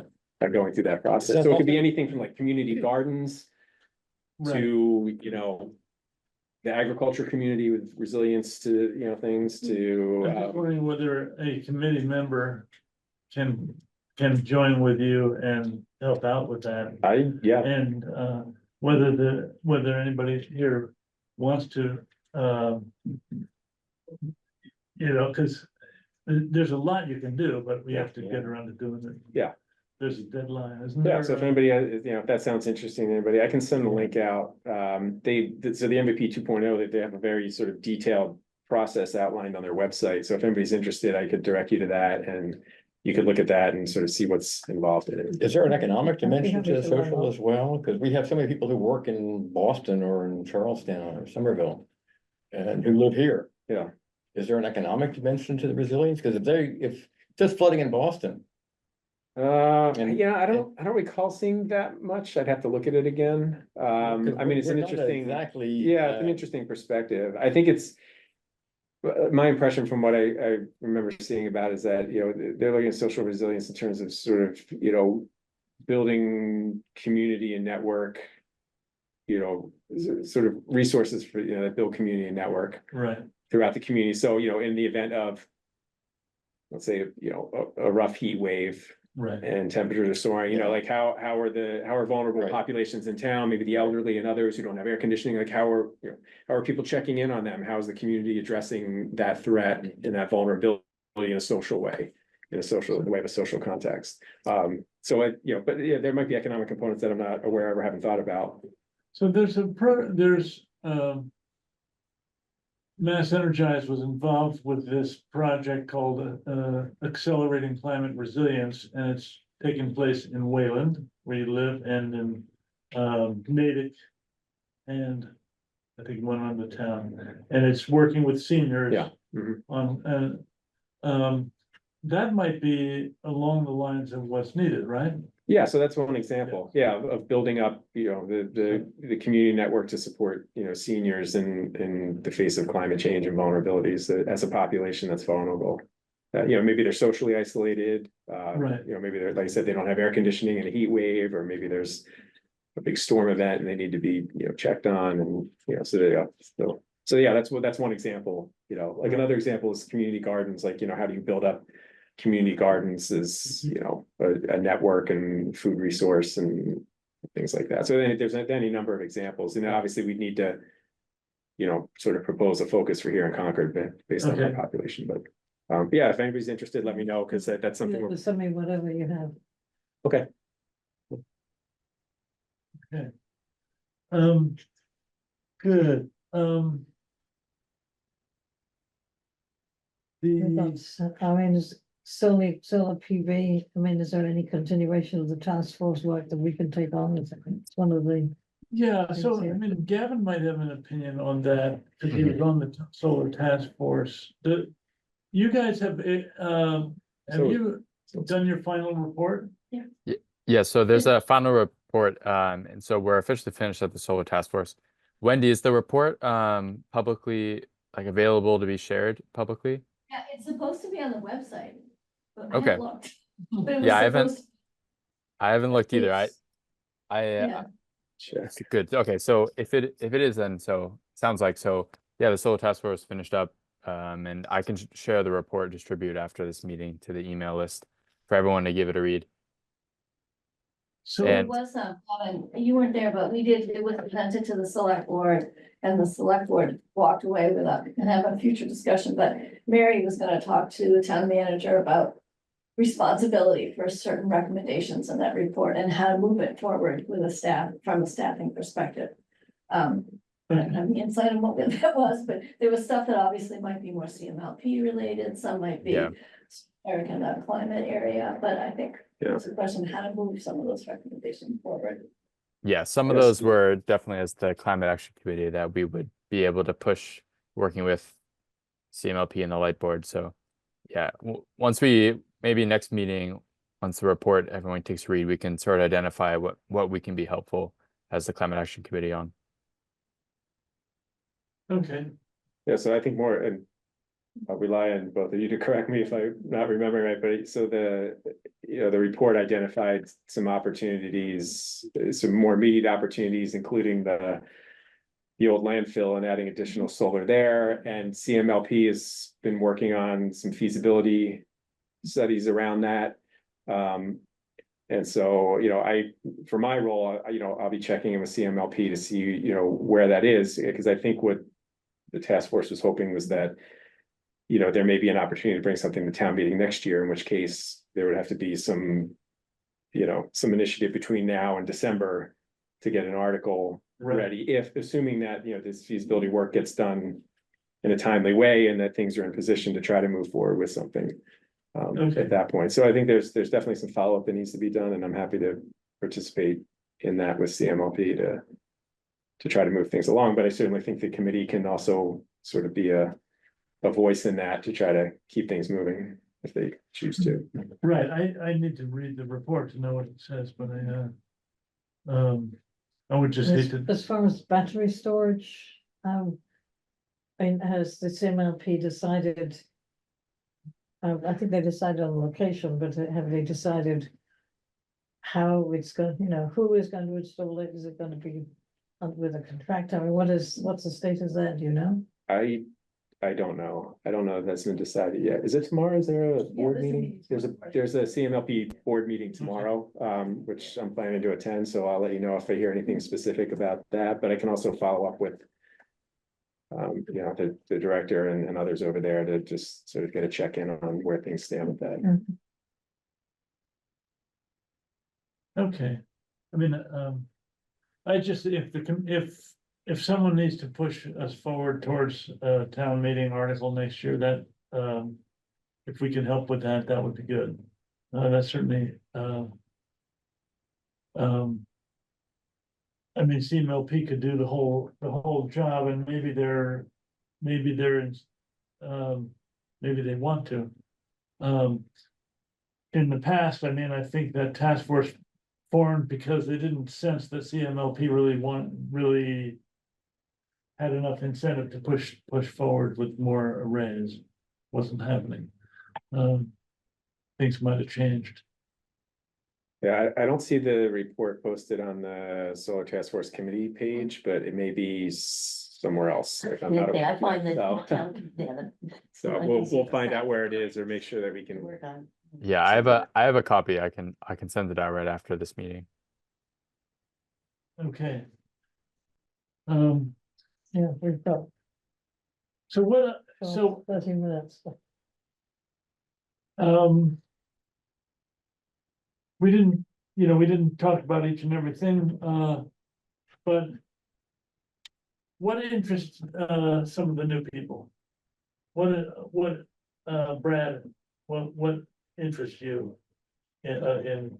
going through that process? That's So it could be also- anything from like community gardens right. to, you know, the agriculture community with resilience to, you know, things to, I'm just wondering whether a committee member can join with you and help out with that. yeah, And whether anybody here wants to, you know, because there's a lot you can do, but we have to get around to doing it. Yeah. There's a deadline, isn't there? yeah. So if anybody, you know, if that sounds interesting to anybody, I can send the link out. So the MVP 2.0, they have a very sort of detailed process outlined on their website. So if anybody's interested, I could direct you to that and you could look at that and sort of see what's involved in it. Is there an economic dimension to the happy to learn social more. as well? Because we have so many people who work in Boston or in Charlestown or Somerville and who live here. Yeah. Is there an economic dimension to the resilience? Because if just flooding in Boston, And- Yeah, I don't recall seeing that much. I'd have to look at it again. I mean, it's we're an not interesting. Exactly. Yeah, it's an interesting perspective. I think it's. My impression from what I remember seeing about is that, you know, they're looking at social resilience in terms of sort of, you know, building community and network. You know, sort of resources for, you know, that build community and network Right, throughout the community. So, you know, in the event of. Let's say, you know, a rough heat wave right. and temperatures are soaring, you know, like how are vulnerable Right. populations in town, maybe the elderly and others who don't have air conditioning, like how are people checking in on them? How is the community addressing that threat and that vulnerability in a social way? In the way of a social context. So you know, but yeah, there might be economic components that I'm not aware of or haven't thought about. So there's Mass Energize was involved with this project called Accelerating Climate Resilience, and it's taking place in Wayland, where you live, and in Natick, and I think one other town, and it's working with seniors. Yeah. Mhm. On, and that might be along the lines of what's needed, right? Yeah, so that's one example, yeah, of building up, you know, the community network to support, you know, seniors in the face of climate change and vulnerabilities as a population that's vulnerable. You know, maybe they're socially isolated, Right. you know, maybe they're, like I said, they don't have air conditioning in a heat wave, or maybe there's a big storm event and they need to be, you know, checked on and, you know, so yeah, that's one example, you know, like another example is community gardens, like, you know, how do you build up community gardens is, you know, a network and food resource and things like that. So then there's any number of examples, and obviously we need to, you know, sort of propose a focus for here in Concord based on our Okay. population, but yeah, if anybody's interested, let me know, because that's something. Yeah, send me whatever you have. Okay. Good, We've got the, I mean, is solar PV, I mean, is there any continuation of the task force work that we can take on? It's one of the, yeah, so I mean, Gavin might have an opinion on that, because he was on the solar task force. You guys have So- you done your final report? Yeah, so there's a final report, and so we're officially finished at the Solar Task Force. Wendy, is the report publicly like available to be shared publicly? Yeah, it's supposed to be on the website, but I Okay. haven't looked. But it was Yeah, I haven't- supposed- I haven't looked either. it's- I Yeah, Sure. good. Okay, so if it is, then so sounds like so. Yeah, the Solar Task Force finished up, and I can share the report, distribute after this meeting to the email list for everyone to give it a read. So, it And- was, Kevin, you weren't there, but it was presented to the select board. And the select board walked away without, and have a future discussion, but Mary was gonna talk to the town manager about responsibility for certain recommendations in that report and how to move it forward with a staff, from a staffing perspective. I don't have any insight on what that was, but there was stuff that obviously might be more CMLP related, some might be Yeah. Eric in that climate area, but I think Yeah. it's a question of how to move some of those recommendations forward. Yeah, some of Yes. those were definitely as the Climate Action Committee that we would be able to push working with CMLP and the light board. So yeah, once we maybe next meeting, once the report, everyone takes a read, we can sort of identify what we can be helpful as the Climate Action Committee on. Okay, Yeah, so I think more, and I'll rely on both of you to correct me if I'm not remembering right, but so the report identified some opportunities, some more immediate opportunities, including the old landfill and adding additional solar there, and CMLP has been working on some feasibility studies around that. And so, for my role, I'll be checking in with CMLP to see, where that is, because I think what the task force was hoping was that, there may be an opportunity to bring something to town meeting next year, in which case there would have to be some initiative between now and December to get an article ready, assuming that, this feasibility work gets done in a timely way and that things are in position to try to move forward with something Okay. at that point. So I think there's definitely some follow-up that needs to be done, and I'm happy to participate in that with CMLP to try to move things along. But I certainly think the committee can also sort of be a voice in that to try to keep things moving if they choose to. right, I need to read the report to know what it says, but I would just hate to, As far as battery storage, has the CMLP decided? I think they decided on the location, but have they decided how it's going, who is going to install it? Is it going to be with a contractor? I mean, what's the status there? Do you know? I don't know. I don't know if that's been decided yet. Is it tomorrow? Is there a board there's a meeting? meeting There's a CMLP board meeting tomorrow, which I'm planning to attend, so I'll let you know if I hear anything specific about that, but I can also follow up with the director and others over there to just sort of get a check-in on where things stand with that. okay. I mean, I just, if someone needs to push us forward towards a town meeting article next year, that, if we can help with that, that would be good. That's certainly, I mean, CMLP could do the whole job, and maybe they're maybe they want to. In the past, I mean, I think that task force formed because they didn't sense that CMLP really had enough incentive to push forward with more arrays. Wasn't happening. Things might have changed. Yeah, I don't see the report posted on the Solar Task Force Committee page, but it may be somewhere else. If I'm not Okay, I aware. find that. So- So we'll find out where it is or make sure that we can. Work on. Yeah, I have a copy. I can send it out right after this meeting. Okay. Yeah, we've got So what, so 30 minutes. we didn't talk about each and everything, but what interests, some of the new people? What, Brad, what interests you in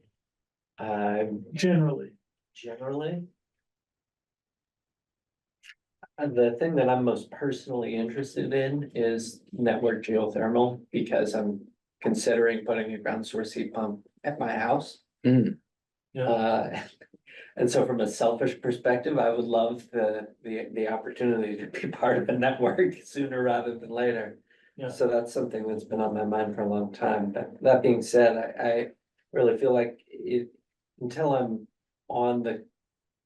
generally? Generally. The thing that I'm most personally interested in is network geothermal, because I'm considering putting a ground source heat pump at my house. Yeah, And so from a selfish perspective, I would love the opportunity to be part of a network sooner rather than later. Yeah. So that's something that's been on my mind for a long time. But that being said, I really feel like until I'm on the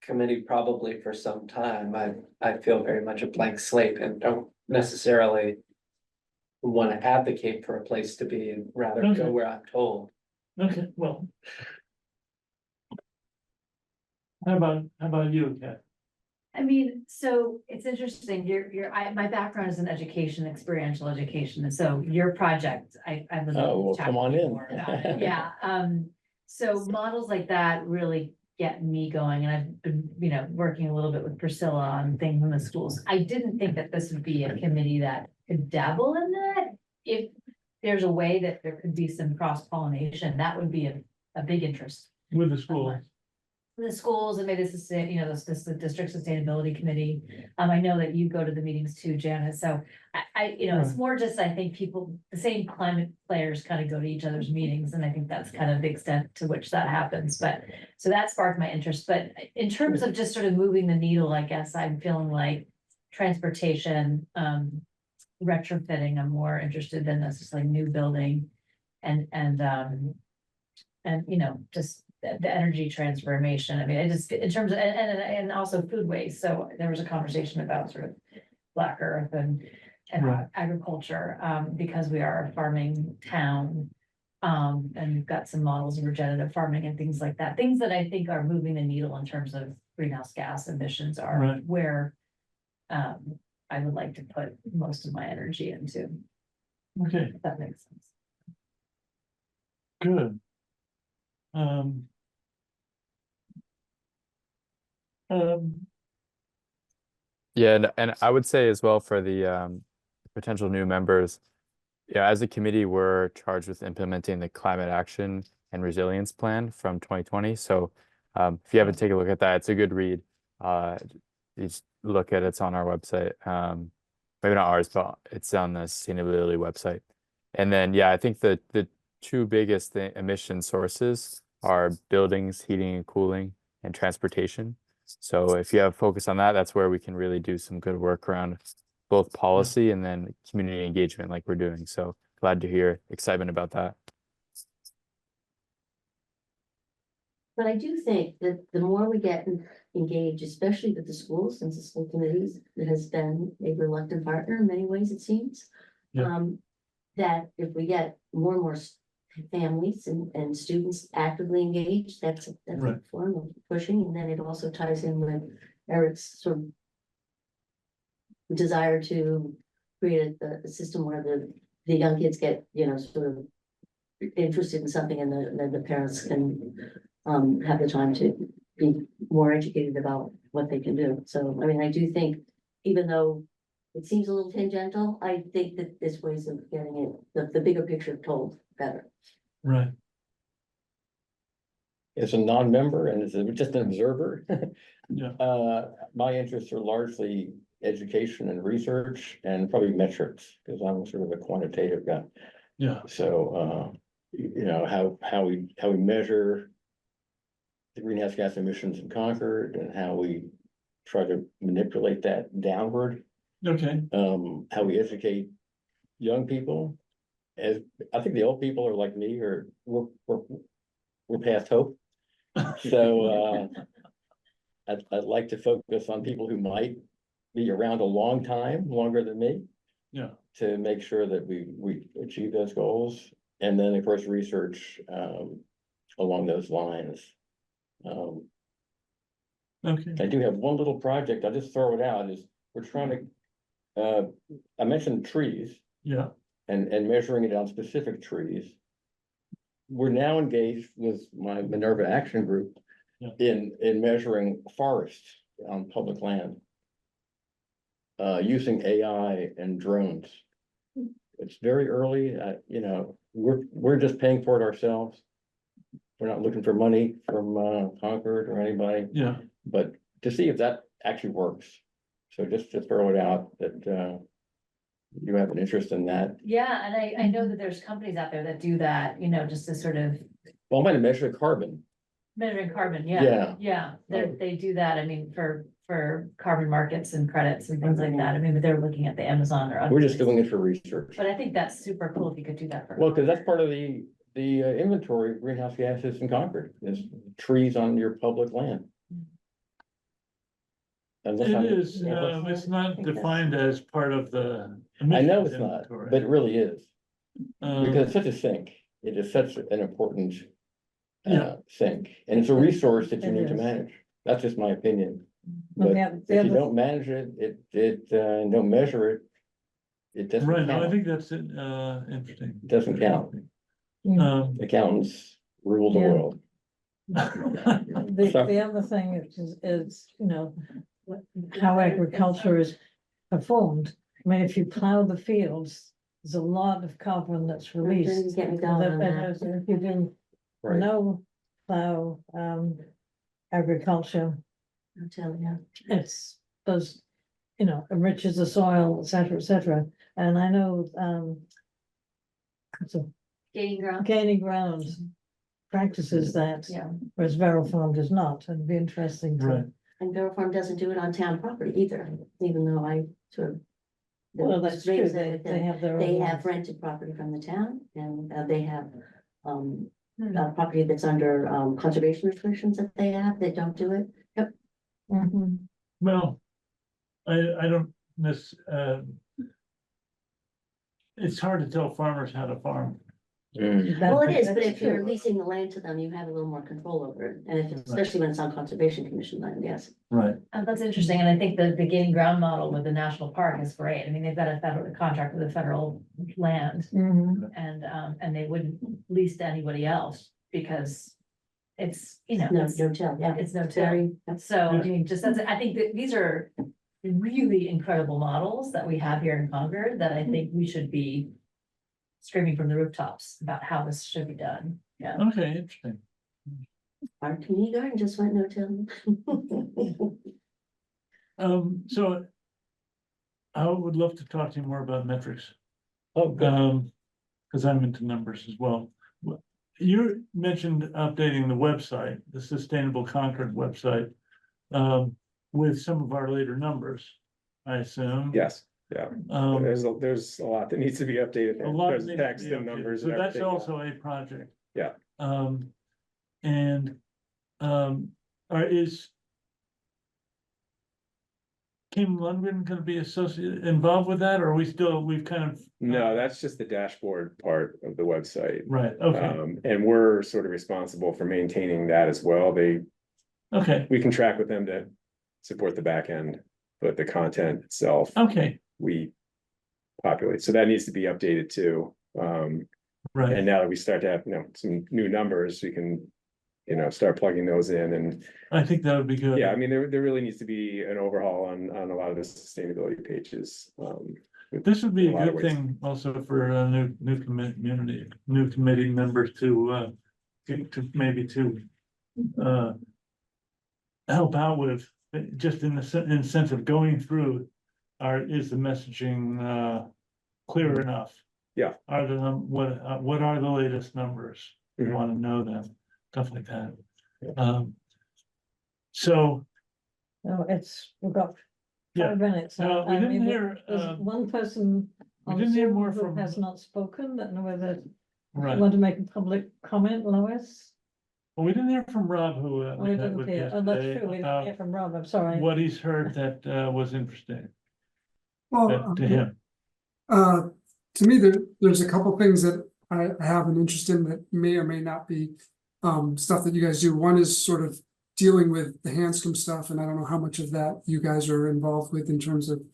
committee probably for some time, I feel very much a blank slate and don't necessarily want to advocate for a place to be and rather Okay. go where I'm told. okay, well. How about you, Kat? I mean, so it's interesting, my background is in education, experiential education, and so your project, I was. Oh, well, come on in. Yeah, so models like that really get me going, and I've been, working a little bit with Priscilla on things in the schools. I didn't think that this would be a committee that could dabble in that. If there's a way that there could be some cross pollination, that would be a big interest. With the school? the schools and maybe this is, you know, this is the district sustainability committee. I know that you go to the meetings too, Janet, so you know, it's Right. more just, I think people, the same climate players kind of go to each other's meetings, and I think that's kind of the extent to which that happens, but. So that sparked my interest, but in terms of just sort of moving the needle, I guess I'm feeling like transportation, retrofitting, I'm more interested than necessarily new building. And, you know, just the energy transformation, I mean, I just, in terms of, and also food waste, so there was a conversation about sort of Black Earth and Right. agriculture, because we are a farming town. And we've got some models of regenerative farming and things like that, things that I think are moving the needle in terms of greenhouse gas emissions are Right. where. I would like to put most of my energy into, Okay, if that makes sense. good. Um, Yeah, and I would say as well for the potential new members, yeah, as a committee, we're charged with implementing the climate action and resilience plan from 2020. So if you haven't taken a look at that, it's a good read. You just look at it, it's on our website. Maybe not ours, but it's on the sustainability website. And then yeah, I think the two biggest emission sources are buildings, heating and cooling, and transportation. So if you have focus on that, that's where we can really do some good work around both policy and then community engagement like we're doing. So glad to hear excitement about that. But I do think that the more we get engaged, especially with the schools, since the school committees, it has been a reluctant partner in many ways, it seems. Yeah. That if we get more and more families and students actively engaged, that's a Right. form of pushing, and then it also ties in with Eric's sort of desire to create a system where the young kids get, you know, sort of interested in something, and then the parents can have the time to be more educated about what they can do. So, I mean, I do think, even though it seems a little tangential, I think that there's ways of getting it, the bigger picture told better. right, As a non-member and as just an observer, yeah, my interests are largely education and research and probably metrics, because I'm sort of a quantitative guy. yeah, So, you know, how we measure the greenhouse gas emissions in Concord and how we try to manipulate that downward. okay, How we educate young people. As I think the old people are like me, or we're past hope. So I'd like to focus on people who might be around a long time, longer than me, yeah, to make sure that we achieve those goals. And then, of course, research along those lines. okay, I do have one little project, I'll just throw it out, is we're trying to, I mentioned trees yeah, and measuring it on specific trees. We're now engaged with my Minerva Action Group Yeah. in measuring forests on public land. Using AI and drones. It's very early, you know, we're just paying for it ourselves. We're not looking for money from Concord or anybody, yeah, but to see if that actually works. So just to throw it out that you have an interest in that. Yeah, and I know that there's companies out there that do that, you know, just to sort of Well, I'm gonna measure carbon. measuring carbon, Yeah. yeah, they do that, I mean, for carbon markets and credits and things like that, I mean, but they're looking at the Amazon or other. We're just places. doing it for research. But I think that's super cool if you could do that for. Well, because that's part of the inventory of greenhouse gases in Concord, is trees on your public land. Unless it I'm- is, it's not defined as part of the. I know it's emissions not, inventory. but it really is, because it's Um, such a sink. It is such an important Yeah. sink, and it's a resource that you It need to is. manage. That's just my opinion. Well, But the if you other- don't manage it, and don't measure it, it doesn't right, no, I count. think that's, interesting. It doesn't count. Accountants rule the Yeah. world. The other thing is, you know, how agriculture is performed. I mean, if you plow the fields, there's a lot of carbon that's released. Get me going on that. If you do Right. no plow, agriculture. I'll tell you. It's those, enriches the soil, et cetera, et cetera. And I know, so Gaining ground. gaining ground practices that, Yeah. whereas Vero Farm does not. It'd be interesting Right. to. And Vero Farm doesn't do it on town property either, even though I sort of. Well, that's true. raised that with They them. have their own. They laws. have rented property from the town and they have, Hmm. property that's under, conservation restrictions that they have, they don't do it. Yep. Mhm. Well, I don't it's hard to tell farmers how to farm. Well, it is, but That's if you're true. leasing the land to them, you have a little more control over it, and if, especially when it's on conservation commission land, yes. Right. That's interesting, and I think the gaining ground model with the national park is great. I mean, they've got a federal contract with the federal land, Mhm. and they wouldn't lease to anybody else because it's, No, no tell, yeah. it's no till. Very, that's, So, I mean, just as, I think that these are really incredible models that we have here in Concord that I think we should be screaming from the rooftops about how this should be done. Yeah. Okay, interesting. our community garden just went no till. So I would love to talk to you more about metrics. Oh, good. Because I'm into numbers as well. You mentioned updating the website, the Sustainable Concord website, with some of our later numbers, I assume. Yes, yeah, there's a lot that needs to be updated. A lot There's needs to text be and updated. numbers So and that's everything. also a project. Yeah. And, is Kim Lundgren gonna be involved with that, or are we've kind of? No, that's just the dashboard part of the website. Right, okay, And we're sort of responsible for maintaining that as well. okay, We can track with them to support the back end, but the content itself, okay, we populate. So that needs to be updated too. right, And now that we start to have, some new numbers, we can, start plugging those in. And I think that would be good. yeah, I mean, there really needs to be an overhaul on a lot of the sustainability pages. This would be in a lot a of good ways. thing also for new committee members to maybe help out with, just in the sense of going through, is the messaging clear enough? Yeah. Are what are the latest numbers? We Mhm. want to know them, stuff like that. So, No, we've got Yeah. 5 minutes. we I didn't mean, hear, there's one person we on didn't hear Zoom more who from- has not spoken. Don't know whether you right, want to make a public comment, Lois? well, we didn't hear from Rob, who Oh, we we met didn't with hear. Oh, that's yesterday, true. We didn't about hear from Rob. I'm sorry. what he's heard that was interesting Well, to him. to me, there's a couple things that I have an interest in that may or may not be stuff that you guys do. One is sort of dealing with the Hanscom stuff, and I don't know how much of that you guys are involved with in terms of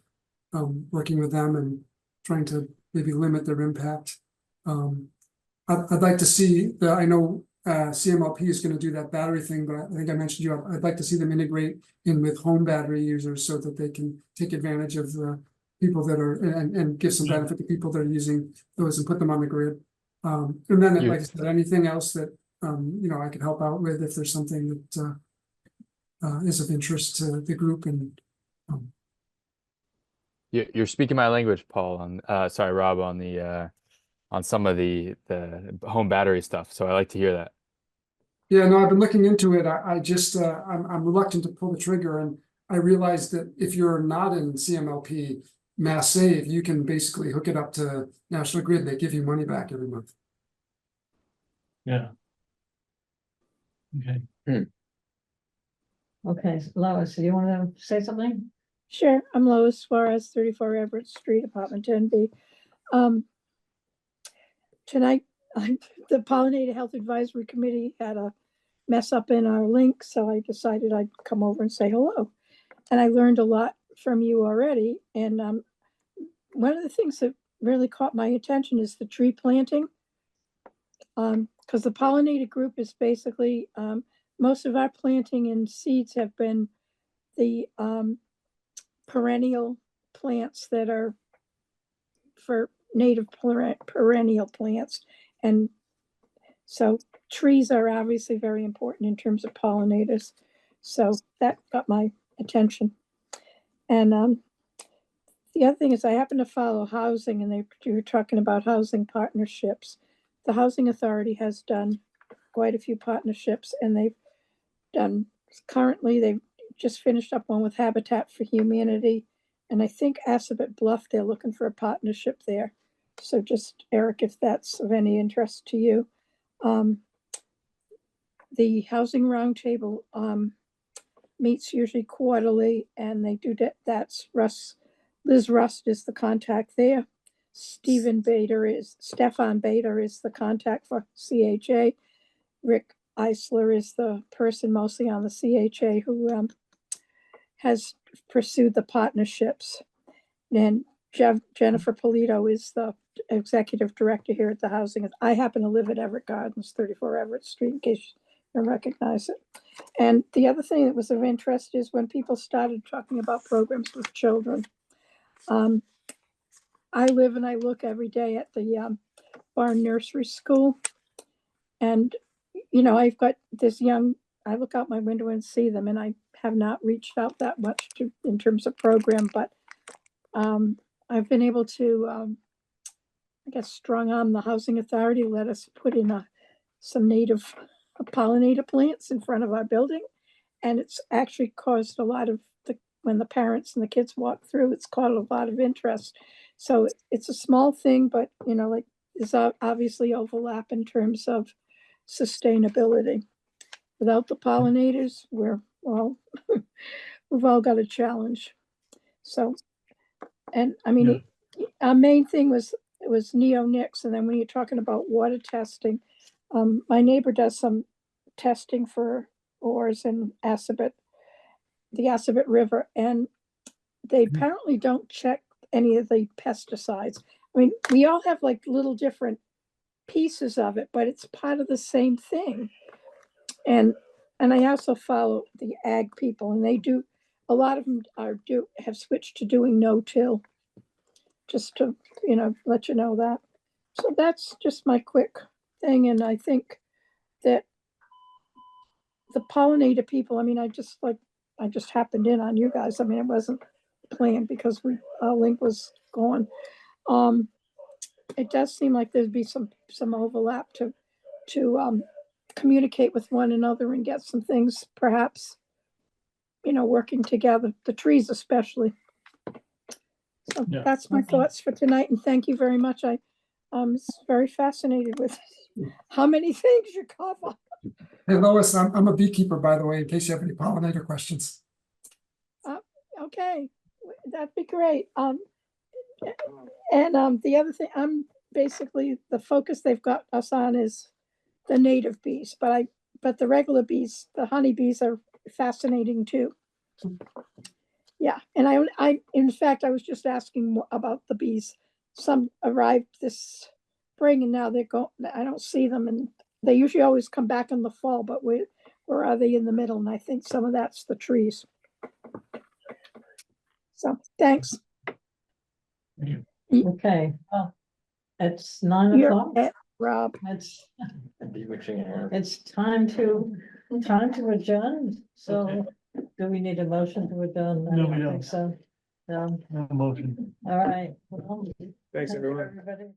working with them and trying to maybe limit their impact. I'd like to see I know CMLP is going to do that battery thing, but I think I mentioned I'd like to see them integrate in with home battery users so that they can take advantage of the people that are and give some benefit to people that are using those and put them on the grid. And then, like I said, anything else that I can help out with if there's something that is of interest to the group. And You're speaking my language, Paul, sorry, Rob, on some of the home battery stuff. So I like to hear that. yeah, no, I've been looking into it. I just I'm reluctant to pull the trigger, and I realized that if you're not in CMLP Mass Save, you can basically hook it up to National Grid. They give you money back every month. Yeah. Okay, Okay, Lois, do you want to say something? Sure, I'm Lois Suarez, 34 Everett Street, apartment 10B. Tonight, the Pollinator Health Advisory Committee had a mess up in our link, so I decided I'd come over and say hello. And I learned a lot from you already. And one of the things that really caught my attention is the tree planting. Because the pollinator group is basically, most of our planting and seeds have been the perennial plants that are for native perennial plants. And so trees are obviously very important in terms of pollinators. So that got my attention. And the other thing is I happen to follow housing, and you were talking about housing partnerships. The Housing Authority has done quite a few partnerships, and currently they've just finished up one with Habitat for Humanity. And I think Assabet Bluff, they're looking for a partnership there. So just, Eric, if that's of any interest to you. The Housing Roundtable meets usually quarterly, and they do that. That's Liz Rust is the contact there. Stefan Bader is the contact for CHA. Rick Eisler is the person mostly on the CHA who has pursued the partnerships. And Jennifer Polito is the executive director here at the Housing. I happen to live at Everett Gardens, 34 Everett Street, in case you don't recognize it. And the other thing that was of interest is when people started talking about programs with children. I live and I look every day at the Barn Nursery School. And, you know, I've got this I look out my window and see them, and I have not reached out that much in terms of program, but I've been able to, I guess, strong arm the Housing Authority, let us put in some native pollinator plants in front of our building. And it's actually caused a lot of when the parents and the kids walk through, it's caught a lot of interest. So it's a small thing, but, you know, like there's obviously overlap in terms of sustainability. Without the pollinators, we've all got a challenge. So, and I mean, our main thing was neonics. And then when you're talking about water testing, my neighbor does some testing for ores in the Assabet River, and they apparently don't check any of the pesticides. I mean, we all have like little different pieces of it, but it's part of the same thing. And I also follow the ag people, and they do, a lot of them have switched to doing no-till, just to, you know, let you know that. So that's just my quick thing. And I think that the pollinator people, I mean, I just happened in on you guys. I mean, it wasn't planned because our link was gone. It does seem like there'd be some overlap to communicate with one another and get some things perhaps, you know, working together, the trees especially. So that's my thoughts for tonight, and thank you very much. I'm very fascinated with how many things you cover. Hey Lois, I'm a beekeeper, by the way, in case you have any pollinator questions. Okay, that'd be great. And the other thing, I'm basically, the focus they've got us on is the native bees, but the regular bees, the honeybees, are fascinating too. Yeah, and I in fact, I was just asking about the bees. Some arrived this spring, and now they're going. I don't see them, and they usually always come back in the fall. But where are they in the middle? And I think some of that's the trees. So thanks. Okay, well, it's 9 You're o'clock. at Rob. It's time to adjourn. So do we need a motion to adjourn? No, we I don't. think so. No motion. All right. Well, Thanks, everyone. everybody.